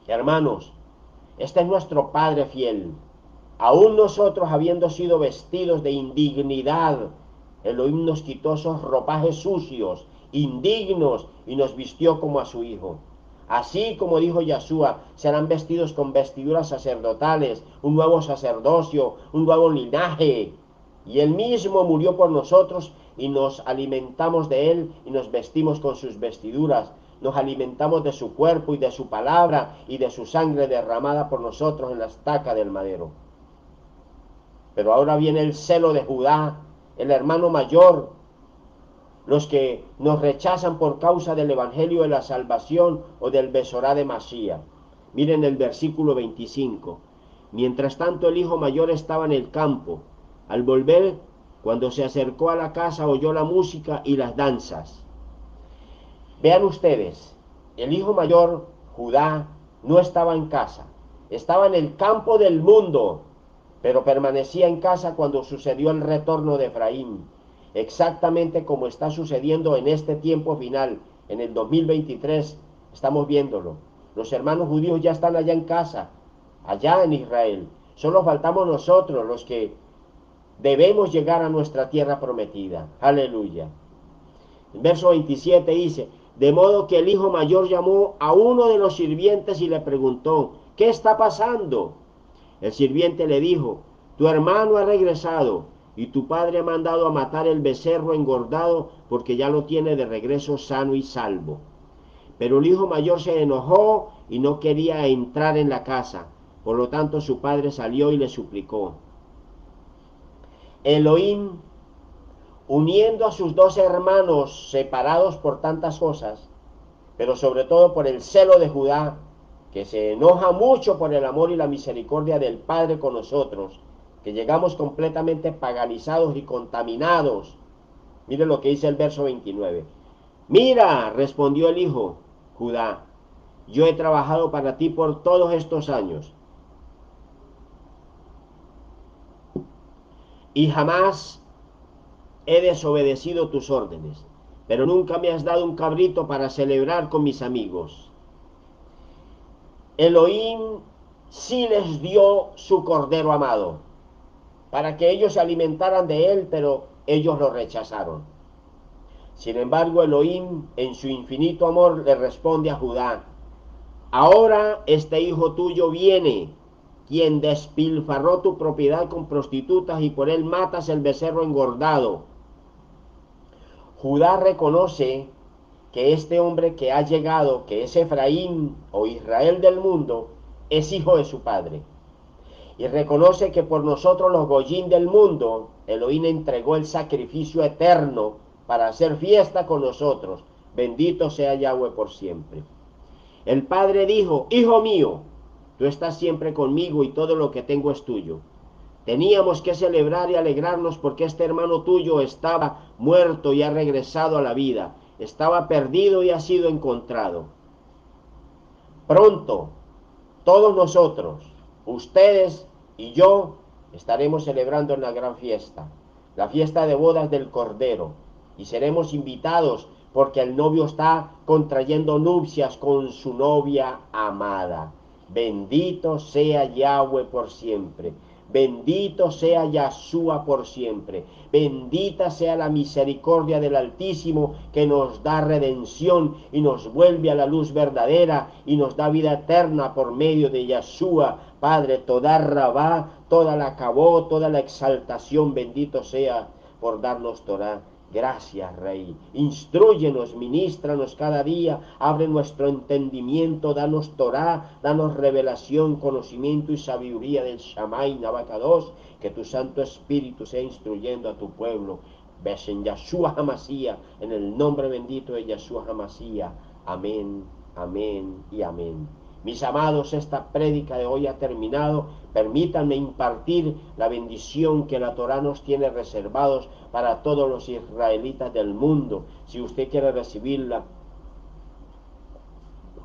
Hermanos, este es nuestro Padre fiel. Aún nosotros, habiendo sido vestidos de indignidad, Elohim nos quitó esos ropajes sucios, indignos, y nos vistió como a su Hijo. Así como dijo Yahshua, serán vestidos con vestiduras sacerdotales, un nuevo sacerdocio, un nuevo linaje. Y Él mismo murió por nosotros y nos alimentamos de Él y nos vestimos con sus vestiduras. Nos alimentamos de su cuerpo y de su palabra y de su sangre derramada por nosotros en la estaca del madero. Pero ahora viene el celo de Judá, el hermano mayor, los que nos rechazan por causa del evangelio de la salvación o del Besorá de Masía. Miren el versículo 25. Mientras tanto el hijo mayor estaba en el campo. Al volver, cuando se acercó a la casa, oyó la música y las danzas. Vean ustedes, el hijo mayor, Judá, no estaba en casa, estaba en el campo del mundo, pero permanecía en casa cuando sucedió el retorno de Efraín, exactamente como está sucediendo en este tiempo final, en el 2023, estamos viéndolo. Los hermanos judíos ya están allá en casa, allá en Israel. Solo faltamos nosotros, los que debemos llegar a nuestra tierra prometida. Aleluya. El verso 27 dice: de modo que el hijo mayor llamó a uno de los sirvientes y le preguntó: ¿qué está pasando? El sirviente le dijo: tu hermano ha regresado y tu padre ha mandado a matar el becerro engordado porque ya lo tiene de regreso sano y salvo. Pero el hijo mayor se enojó y no quería entrar en la casa. Por lo tanto su padre salió y le suplicó. Elohim, uniendo a sus dos hermanos separados por tantas cosas, pero sobre todo por el celo de Judá, que se enoja mucho por el amor y la misericordia del Padre con nosotros, que llegamos completamente paganizados y contaminados. Mire lo que dice el verso 29. Mira, respondió el hijo, Judá, yo he trabajado para ti por todos estos años y jamás he desobedecido tus órdenes, pero nunca me has dado un cabrito para celebrar con mis amigos. Elohim sí les dio su cordero amado, para que ellos se alimentaran de él, pero ellos lo rechazaron. Sin embargo, Elohim, en su infinito amor, le responde a Judá: ahora este hijo tuyo viene, quien despilfarró tu propiedad con prostitutas y por él matas el becerro engordado. Judá reconoce que este hombre que ha llegado, que es Efraín o Israel del mundo, es hijo de su padre. Y reconoce que por nosotros los Goyim del mundo, Elohim entregó el sacrificio eterno para hacer fiesta con nosotros. Bendito sea Yahweh por siempre. El padre dijo: hijo mío, tú estás siempre conmigo y todo lo que tengo es tuyo. Teníamos que celebrar y alegrarnos porque este hermano tuyo estaba muerto y ha regresado a la vida. Estaba perdido y ha sido encontrado. Pronto, todos nosotros, ustedes y yo, estaremos celebrando una gran fiesta, la fiesta de bodas del Cordero, y seremos invitados porque el novio está contrayendo nupcias con su novia amada. Bendito sea Yahweh por siempre. Bendito sea Yahshua por siempre. Bendita sea la misericordia del Altísimo que nos da redención y nos vuelve a la luz verdadera y nos da vida eterna por medio de Yahshua. Padre, toda rabá, toda la cabó, toda la exaltación, bendito sea por darnos Torah. Gracias, Rey. Instrúyenos, ministranos cada día, abre nuestro entendimiento, danos Torah, danos revelación, conocimiento y sabiduría del Shammai Nabacados, que tu Santo Espíritu sea instruyendo a tu pueblo. Ves en Yahshua Hamasía, en el nombre bendito de Yahshua Hamasía. Amén, amén y amén. Mis amados, esta prédica de hoy ha terminado. Permítanme impartir la bendición que la Torá nos tiene reservados para todos los israelitas del mundo. Si usted quiere recibirla,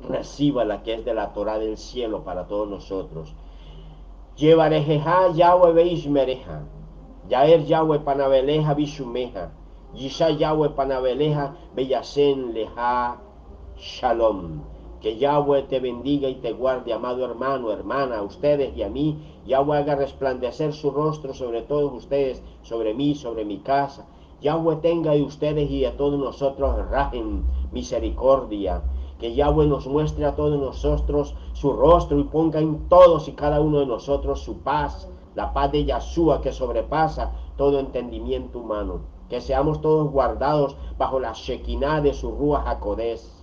reciba la que es de la Torá del cielo para todos nosotros. Llevarejeja Yahweh Beishmereja, Yaer Yahweh Panabeleja Bishumeja, Yisha Yahweh Panabeleja Beyasen Leja Shalom. Que Yahweh te bendiga y te guarde, amado hermano, hermana, a ustedes y a mí. Yahweh haga resplandecer su rostro sobre todos ustedes, sobre mí, sobre mi casa. Yahweh tenga de ustedes y de todos nosotros rajem, misericordia. Que Yahweh nos muestre a todos nosotros su rostro y ponga en todos y cada uno de nosotros su paz, la paz de Yahshua que sobrepasa todo entendimiento humano. Que seamos todos guardados bajo la Shekinah de su Ruach HaKodesh.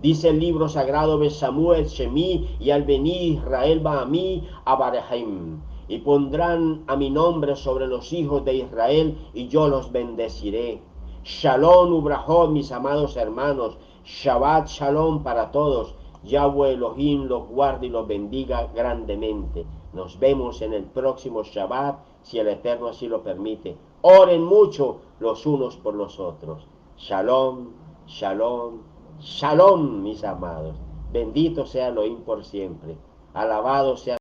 Dice el libro sagrado de Samuel Shemi, y al venir Israel va a mí, a Barahem, y pondrán a mi nombre sobre los hijos de Israel, y yo los bendeciré. Shalom ubrahot, mis amados hermanos, Shabbat Shalom para todos. Yahweh Elohim los guarde y los bendiga grandemente. Nos vemos en el próximo Shabbat, si el Eterno así lo permite. Oren mucho los unos por los otros. Shalom, Shalom, Shalom, mis amados. Bendito sea Elohim por siempre. Alabado sea